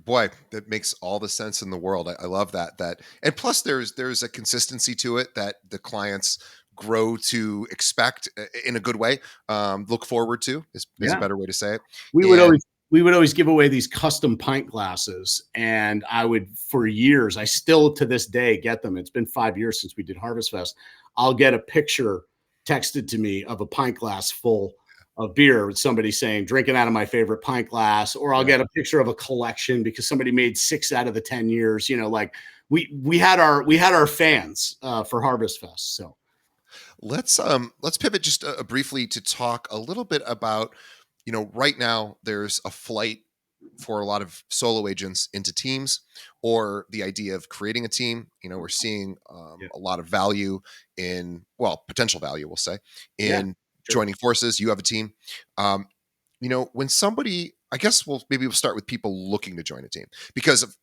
boy, that makes all the sense in the world. I love that. And plus, there's a consistency to it that the clients grow to expect in a good way. Look forward to is a better way to say it. We would And always give away these custom pint glasses, and I would, for years, I still to this day get them. It's been 5 years since we did Harvest Fest. I'll get a picture texted to me of a pint glass full of beer with somebody saying, "Drinking out of my favorite pint glass," or I'll get a picture of a collection because somebody made 6 out of the 10 years. Like we had our fans for Harvest Fest. So let's pivot just briefly to talk a little bit about, right now there's a flight for a lot of solo agents into teams, or the idea of creating a team. We're seeing a lot of value potential value, we'll say, in joining forces. You have a team. When somebody, I guess maybe we'll start with people looking to join a team,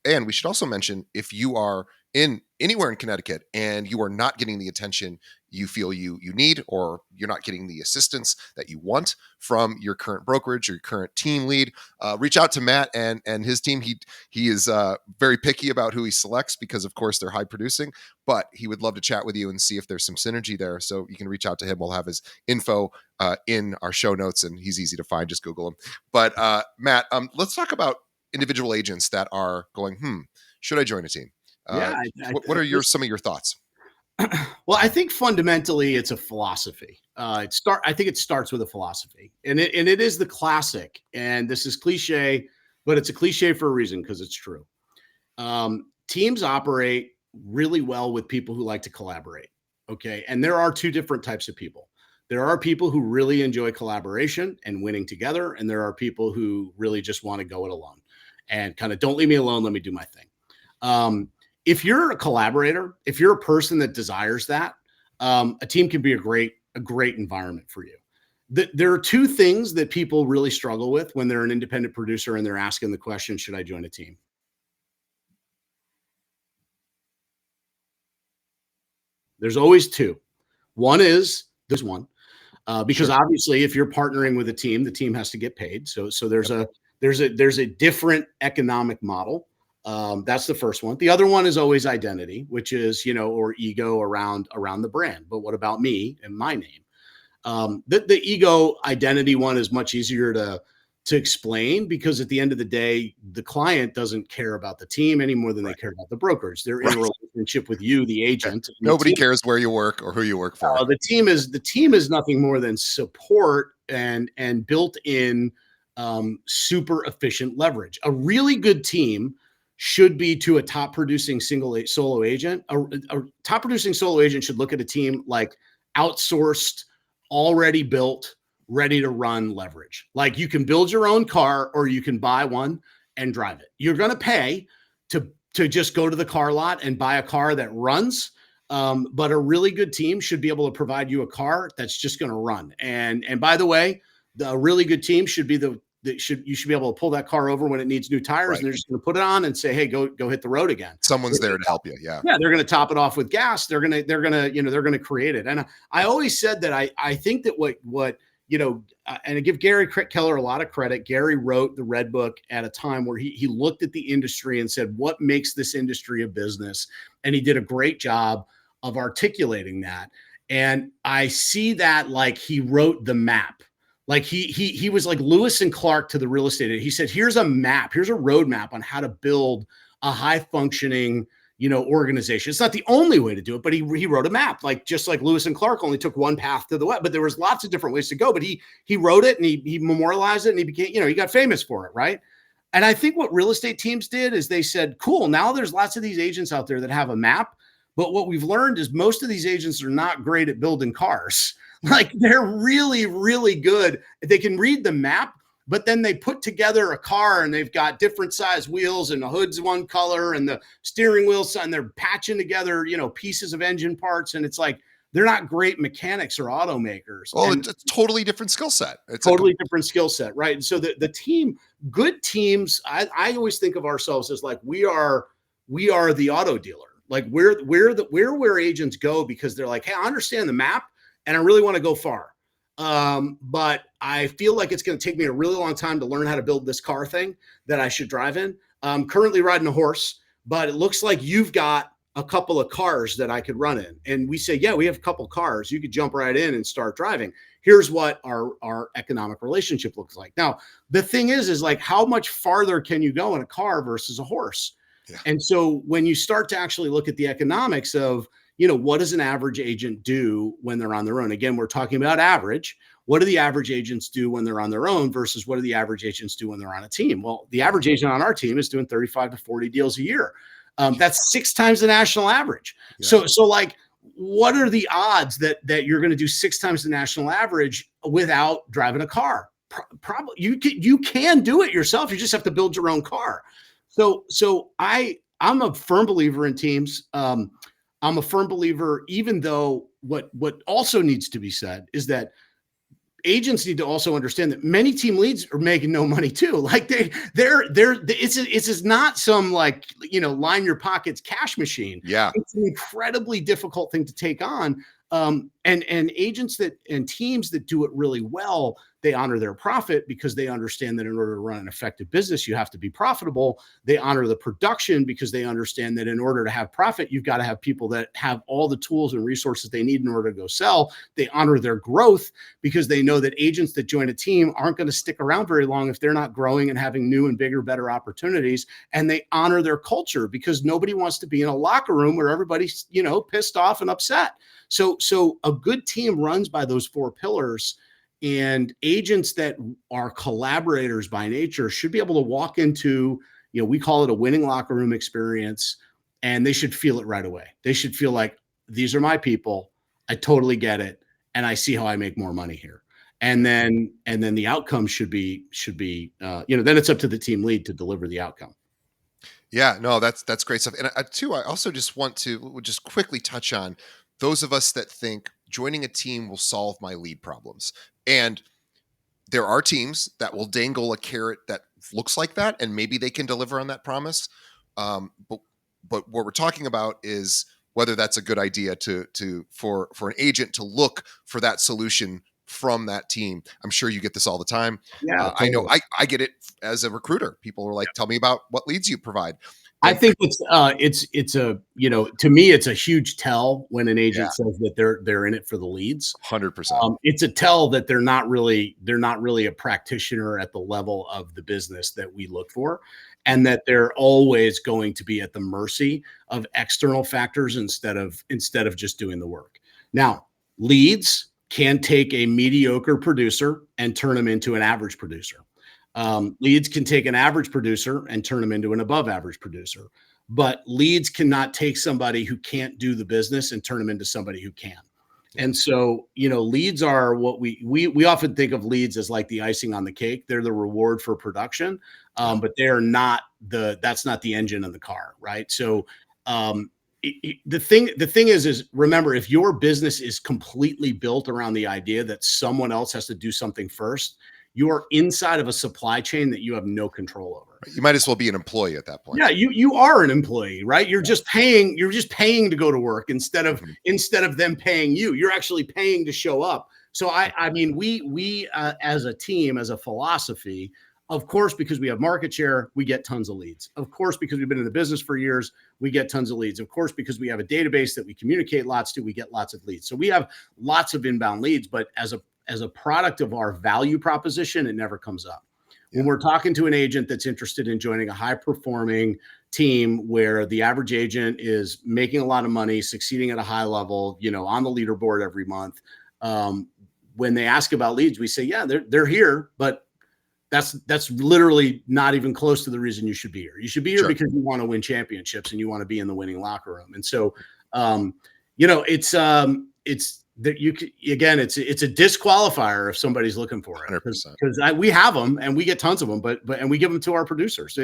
and we should also mention, if you are in anywhere in Connecticut and you are not getting the attention you feel you need, or you're not getting the assistance that you want from your current brokerage or your current team lead, reach out to Matt and his team. He is very picky about who he selects because, of course, they're high producing, but he would love to chat with you and see if there's some synergy there. So you can reach out to him. We'll have his info in our show notes, and he's easy to find. Just Google him. But Matt, let's talk about individual agents that are going, should I join a team? What are some of your thoughts? Well, I think fundamentally it's a philosophy. I think it starts with a philosophy, and it is the classic. And this is cliche, but it's a cliche for a reason, because it's true. Teams operate really well with people who like to collaborate. Okay, and there are 2 different types of people. There are people who really enjoy collaboration and winning together, and there are people who really just want to go it alone. and kind of don't leave me alone. Let me do my thing. If you're a collaborator, if you're a person that desires that, a team can be a great environment for you. There are two things that people really struggle with when they're an independent producer and they're asking the question, should I join a team? There's always two. One is there's one. Because Sure. obviously, if you're partnering with a team, the team has to get paid. So there's Yep. a different economic model. That's the first one. The other one is always identity, which is or ego around the brand. But what about me and my name? The ego identity one is much easier to explain because at the end of the day, the client doesn't care about the team any more than they Right. care about the brokerage. They're in a Right. relationship with you, the Yeah. agent, and the Nobody team. cares where you work or who you work for. The team is nothing more than support and built in super efficient leverage. A really good team should be to a top producing solo agent. A top producing solo agent should look at a team like outsourced, already built, ready to run leverage. Like you can build your own car or you can buy one and drive it. You're going to pay to just go to the car lot and buy a car that runs. But a really good team should be able to provide you a car that's just going to run. And by the way, the really good team should be you should be able to pull that car over when it needs new tires, Right. and they're just going to put it on and say, "Hey, go hit the road again." Someone's there to help you. Yeah. Yeah, they're going to top it off with gas. They're going to they're going to create it. And I always said that I think that and I give Gary Keller a lot of credit. Gary wrote the Red Book at a time where he looked at the industry and said, what makes this industry a business? And he did a great job of articulating that. And I see that like he wrote the map. Like he was like Lewis and Clark to the real estate. He said, here's a map, here's a roadmap on how to build a high functioning organization. It's not the only way to do it, but he wrote a map, like just like Lewis and Clark only took one path to the web, but there was lots of different ways to go. But he wrote it and he memorialized it and he became, he got famous for it, right? And I think what real estate teams did is they said, cool, now there's lots of these agents out there that have a map. But what we've learned is most of these agents are not great at building cars. Like they're really, really good. They can read the map, but then they put together a car and they've got different size wheels and the hood's one color and the steering wheel's and they're patching together, pieces of engine parts. And it's like, they're not great mechanics or automakers. Well, And it's a totally different skill set. It's totally different skill set, right? And so the team, good teams, I always think of ourselves as like we are the auto dealer. Like we're where agents go because they're like, hey, I understand the map and I really want to go far. But I feel like it's going to take me a really long time to learn how to build this car thing that I should drive in. I'm currently riding a horse, but it looks like you've got a couple of cars that I could run in. And we say, yeah, we have a couple of cars. You could jump right in and start driving. Here's what our economic relationship looks like. Now, the thing is like, how much farther can you go in a car versus a horse? Yeah. And so when you start to actually look at the economics of, what does an average agent do when they're on their own? Again, we're talking about average. What do the average agents do when they're on their own versus what do the average agents do when they're on a team? Well, the average agent on our team is doing 35 to 40 deals a year. That's 6 times the national average. Yeah. So like, what are the odds that you're going to do 6 times the national average without driving a car? Probably you can do it yourself. You just have to build your own car. So I'm a firm believer in teams. I'm a firm believer, even though what also needs to be said is that agents need to also understand that many team leads are making no money too. Like it's not some like, line your pockets cash machine. Yeah. It's an incredibly difficult thing to take on. And agents and teams that do it really well, they honor their profit because they understand that in order to run an effective business, you have to be profitable. They honor the production because they understand that in order to have profit, you've got to have people that have all the tools and resources they need in order to go sell. They honor their growth because they know that agents that join a team aren't going to stick around very long if they're not growing and having new and bigger, better opportunities. And they honor their culture because nobody wants to be in a locker room where everybody's, pissed off and upset. So a good team runs by those 4 pillars, and agents that are collaborators by nature should be able to walk into, we call it a winning locker room experience, and they should feel it right away. They should feel like, these are my people. I totally get it. And I see how I make more money here. And then the outcome should be then it's up to the team lead to deliver the outcome. Yeah, no, that's great stuff. And too, I also just want to just quickly touch on those of us that think joining a team will solve my lead problems. And there are teams that will dangle a carrot that looks like that, and maybe they can deliver on that promise. But what we're talking about is whether that's a good idea for an agent to look for that solution from that team. I'm sure you get this all the time. Yeah, I know totally. I get it as a recruiter. People are like, "Tell me about what leads you provide," I and think it's a to me it's a huge tell when an yeah, agent says that they're in it for the leads. 100%. It's a tell that they're not really a practitioner at the level of the business that we look for, and that they're always going to be at the mercy of external factors instead of just doing the work. Now, leads can take a mediocre producer and turn them into an average producer. Leads can take an average producer and turn them into an above average producer, but leads cannot take somebody who can't do the business and turn them into somebody who can. Yeah, And so, leads are what we often think of leads as like the icing on the cake. They're the reward for production, yeah, but they're not that's not the engine of the car, right? So, the thing is remember, if your business is completely built around the idea that someone else has to do something first, you're inside of a supply chain that you have no control over. right. You might as well be an employee at that point. Yeah, you are an employee, right? You're just paying to go to work instead of Mhm. instead of them paying you. You're actually paying to show up. So I mean we as a team, as a philosophy, of course, because we have market share, we get tons of leads. Of course, because we've been in the business for years, we get tons of leads. Of course, because we have a database that we communicate lots to, we get lots of leads. So we have lots of inbound leads, but as a product of our value proposition, it never comes up. When Yeah, we're talking to an agent that's interested in joining a high performing team where the average agent is making a lot of money, succeeding at a high level, on the leaderboard every month, um, when they ask about leads, we say, yeah, they're here, but that's literally not even close to the reason you should be here. You should be here sure. because you want to win championships and you want to be in the winning locker room. And so, um, it's that again, it's a disqualifier if somebody's looking for it, because 100%. we have them and we get tons of them, but and we give them to our producers.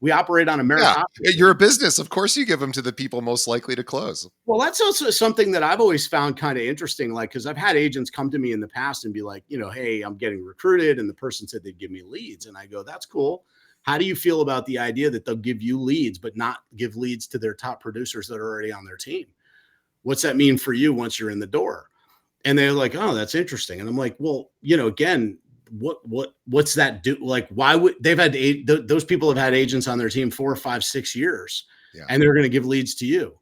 We operate on a Yeah, you're meritocracy. a business. Of course, you give them to the people most likely to close. Well, that's also something that I've always found kind of interesting. Like, because I've had agents come to me in the past and be like, hey, I'm getting recruited, and the person said they'd give me leads, and I go, that's cool. How do you feel about the idea that they'll give you leads, but not give leads to their top producers that are already on their team? What's that mean for you once you're in the door? And they're like, oh, that's interesting. And I'm like, well, again, what's that do? Like, why would they've had those people have had agents on their team 4 or 5, 6 years, Yeah. and they're going to give leads to you?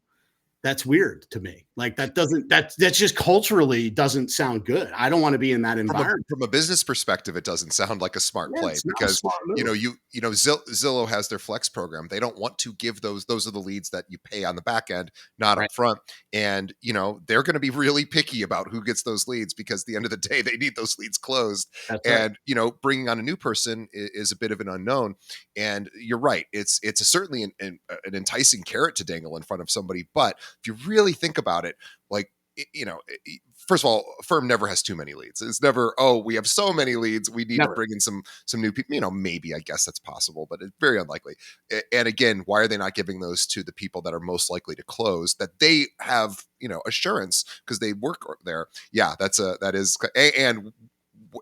That's weird to me. Like, that's just culturally doesn't sound good. I don't want to be in that environment. From a business perspective, it doesn't sound like a smart Yeah, play it's not a because smart move. Zillow has their flex program. They don't want to give those are the leads that you pay on the back end, not Right. up front. And they're going to be really picky about who gets those leads because at the end of the day, they need those leads closed. That's right. And bringing on a new person is a bit of an unknown. And you're right; it's certainly an enticing carrot to dangle in front of somebody. But if you really think about it, like first of all, a firm never has too many leads. It's never, oh, we have so many leads, we need to Never. bring in some new people. Maybe I guess that's possible, but it's very unlikely. And again, why are they not giving those to the people that are most likely to close that they have assurance because they work there? Yeah, that is, and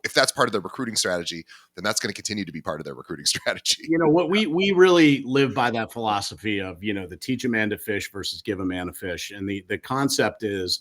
if that's part of their recruiting strategy, then that's going to continue to be part of their recruiting strategy. What we really live by that philosophy of the teach a man to fish versus give a man a fish, and the concept is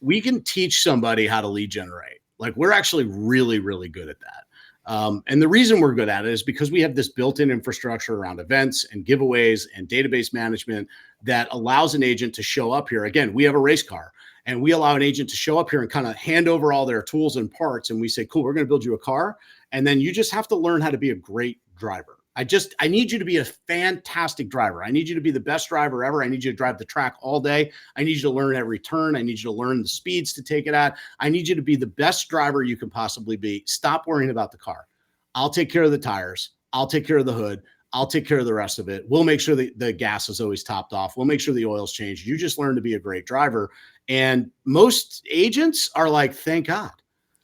we can teach somebody how to lead generate. Like, we're actually really, really good at that. And the reason we're good at it is because we have this built-in infrastructure around events and giveaways and database management that allows an agent to show up here. Again, we have a race car, and we allow an agent to show up here and kind of hand over all their tools and parts. And we say, cool, we're going to build you a car. And then you just have to learn how to be a great driver. I need you to be a fantastic driver. I need you to be the best driver ever. I need you to drive the track all day. I need you to learn every turn. I need you to learn the speeds to take it at. I need you to be the best driver you can possibly be. Stop worrying about the car. I'll take care of the tires. I'll take care of the hood. I'll take care of the rest of it. We'll make sure that the gas is always topped off. We'll make sure the oil's changed. You just learn to be a great driver. And most agents are like, thank God.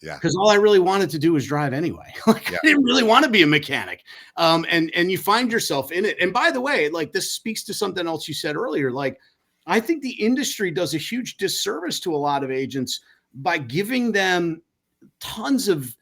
Yeah. because all I really wanted to do was drive anyway. Like, Yeah. I didn't really want to be a mechanic. And you find yourself in it. And by the way, like, this speaks to something else you said earlier. Like, I think the industry does a huge disservice to a lot of agents by giving them tons of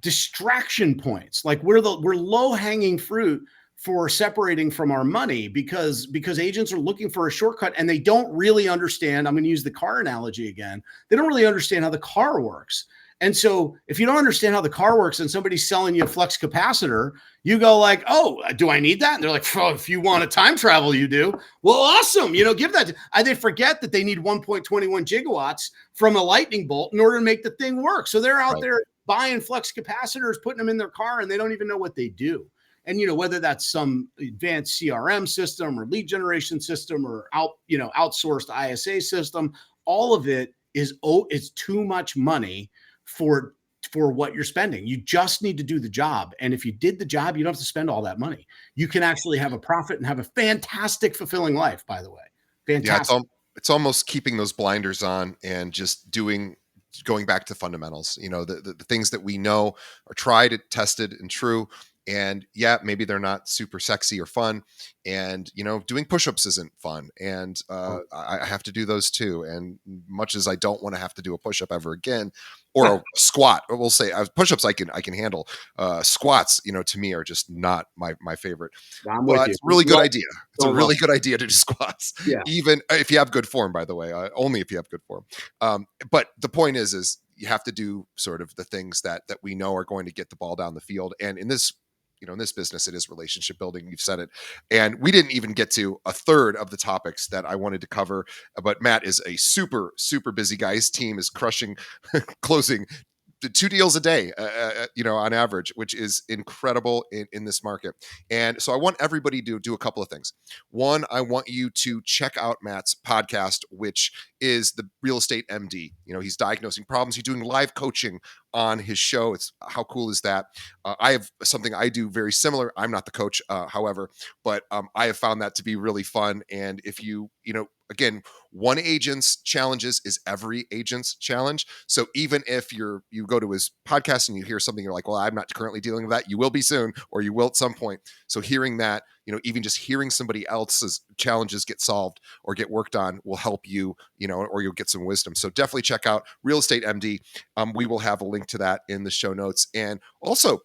distraction points. Like, we're low hanging fruit for separating from our money, because agents are looking for a shortcut and they don't really understand. I'm going to use the car analogy again. They don't really understand how the car works. And so if you don't understand how the car works and somebody's selling you a flux capacitor, you go like, oh, do I need that? And they're like, oh, if you want to time travel, you do. Well, awesome. Give that. They forget that they need 1.21 gigawatts from a lightning bolt in order to make the thing work. So they're out Right. there buying flux capacitors, putting them in their car, and they don't even know what they do. And whether that's some advanced CRM system or lead generation system or outsourced ISA system, all of it is too much money for what you're spending. You just need to do the job. And if you did the job, you don't have to spend all that money. You can actually have a profit and have a fantastic, fulfilling life, by the way. Yeah, Fantastic. it's almost keeping those blinders on and just going back to fundamentals. The things that we know are tried, tested, and true. And yeah, maybe they're not super sexy or fun. And doing push-ups isn't fun. And I have to do those too. And much as I don't want to have to do a push-up ever again, or a squat, we'll say push-ups I can handle. Squats, to me, are just not my favorite. I'm with But you. it's a really good idea. It's a Don't roll. really good idea to do squats, Yeah. even if you have good form, by the way, only if you have good form. But the point is you have to do sort of the things that we know are going to get the ball down the field. And in this, in this business, it is relationship building. You've said it. And we didn't even get to a third of the topics that I wanted to cover. But Matt is a super, super busy guy. His team is crushing, closing 2 deals a day, on average, which is incredible in this market. And so I want everybody to do a couple of things. One, I want you to check out Matt's podcast, which is the Real Estate MD. He's diagnosing problems. He's doing live coaching on his show. It's how cool is that? I have something I do very similar. I'm not the coach, however, but I have found that to be really fun. And if again, one agent's challenges is every agent's challenge. So even if you go to his podcast and you hear something, you're like, well, I'm not currently dealing with that. You will be soon, or you will at some point. So hearing that, even just hearing somebody else's challenges get solved or get worked on will help you, or you'll get some wisdom. So definitely check out Real Estate MD. We will have a link to that in the show notes. And also,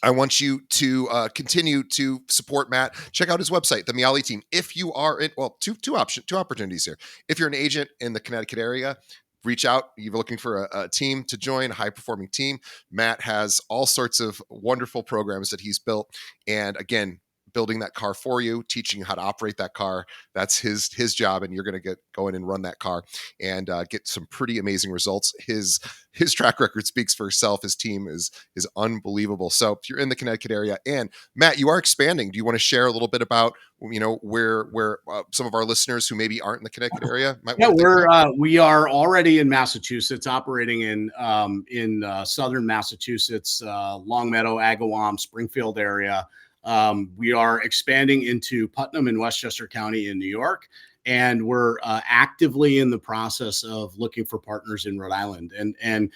I want you to continue to support Matt. Check out his website, the Miale team. If you are in, well, two opportunities here. If you're an agent in the Connecticut area, reach out. You're looking for a team to join, a high performing team. Matt has all sorts of wonderful programs that he's built. And again, building that car for you, teaching you how to operate that car. That's his job, and you're going to go in and run that car and get some pretty amazing results. His track record speaks for itself. His team is unbelievable. So if you're in the Connecticut area, and Matt, you are expanding. Do you want to share a little bit about where some of our listeners who maybe aren't in the Connecticut area might want to we are already in Massachusetts, operating in southern Massachusetts, Longmeadow, Agawam, Springfield area. We are expanding into Putnam in Westchester County in New York, and we're actively in the process of looking for partners in Rhode Island. And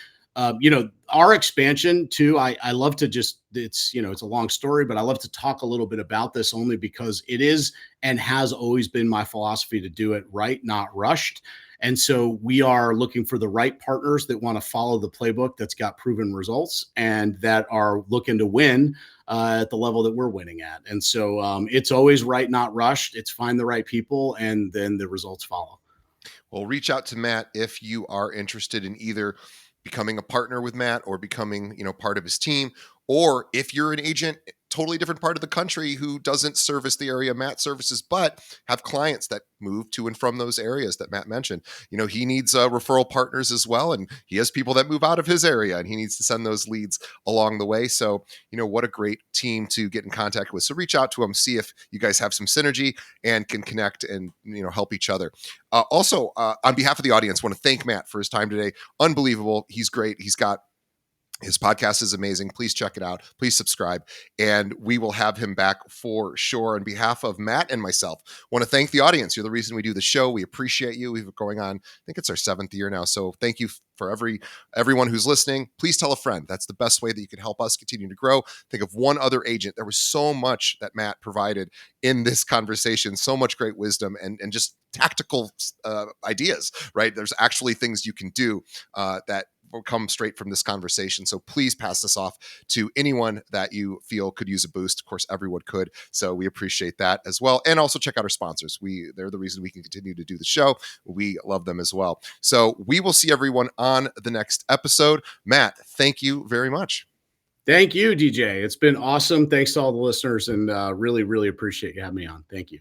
our expansion too, I love to just, it's a long story, but I love to talk a little bit about this only because it is and has always been my philosophy to do it right, not rushed. And so we are looking for the right partners that want to follow the playbook that's got proven results and that are looking to win at the level that we're winning at. And so it's always right, not rushed. It's find the right people, and then the results follow. Well, reach out to Matt if you are interested in either becoming a partner with Matt or becoming, part of his team, or if you're an agent totally different part of the country who doesn't service the area Matt services, but have clients that move to and from those areas that Matt mentioned. He needs referral partners as well, and he has people that move out of his area, and he needs to send those leads along the way. So, what a great team to get in contact with. So reach out to him, see if you guys have some synergy and can connect and help each other. Also, on behalf of the audience, want to thank Matt for his time today. Unbelievable. He's great. He's got His podcast is amazing. Please check it out. Please subscribe. And we will have him back for sure. On behalf of Matt and myself, want to thank the audience. You're the reason we do the show. We appreciate you. We've been going on, I think it's our 7th year now. So thank you for everyone who's listening. Please tell a friend. That's the best way that you can help us continue to grow. Think of one other agent. There was so much that Matt provided in this conversation, so much great wisdom and just tactical ideas, right? There's actually things you can do that will come straight from this conversation. So please pass this off to anyone that you feel could use a boost. Of course, everyone could. So we appreciate that as well. And also check out our sponsors. They're the reason we can continue to do the show. We love them as well. So we will see everyone on the next episode. Matt, thank you very much. Thank you, DJ. It's been awesome. Thanks to all the listeners, and really, really appreciate you having me on. Thank you.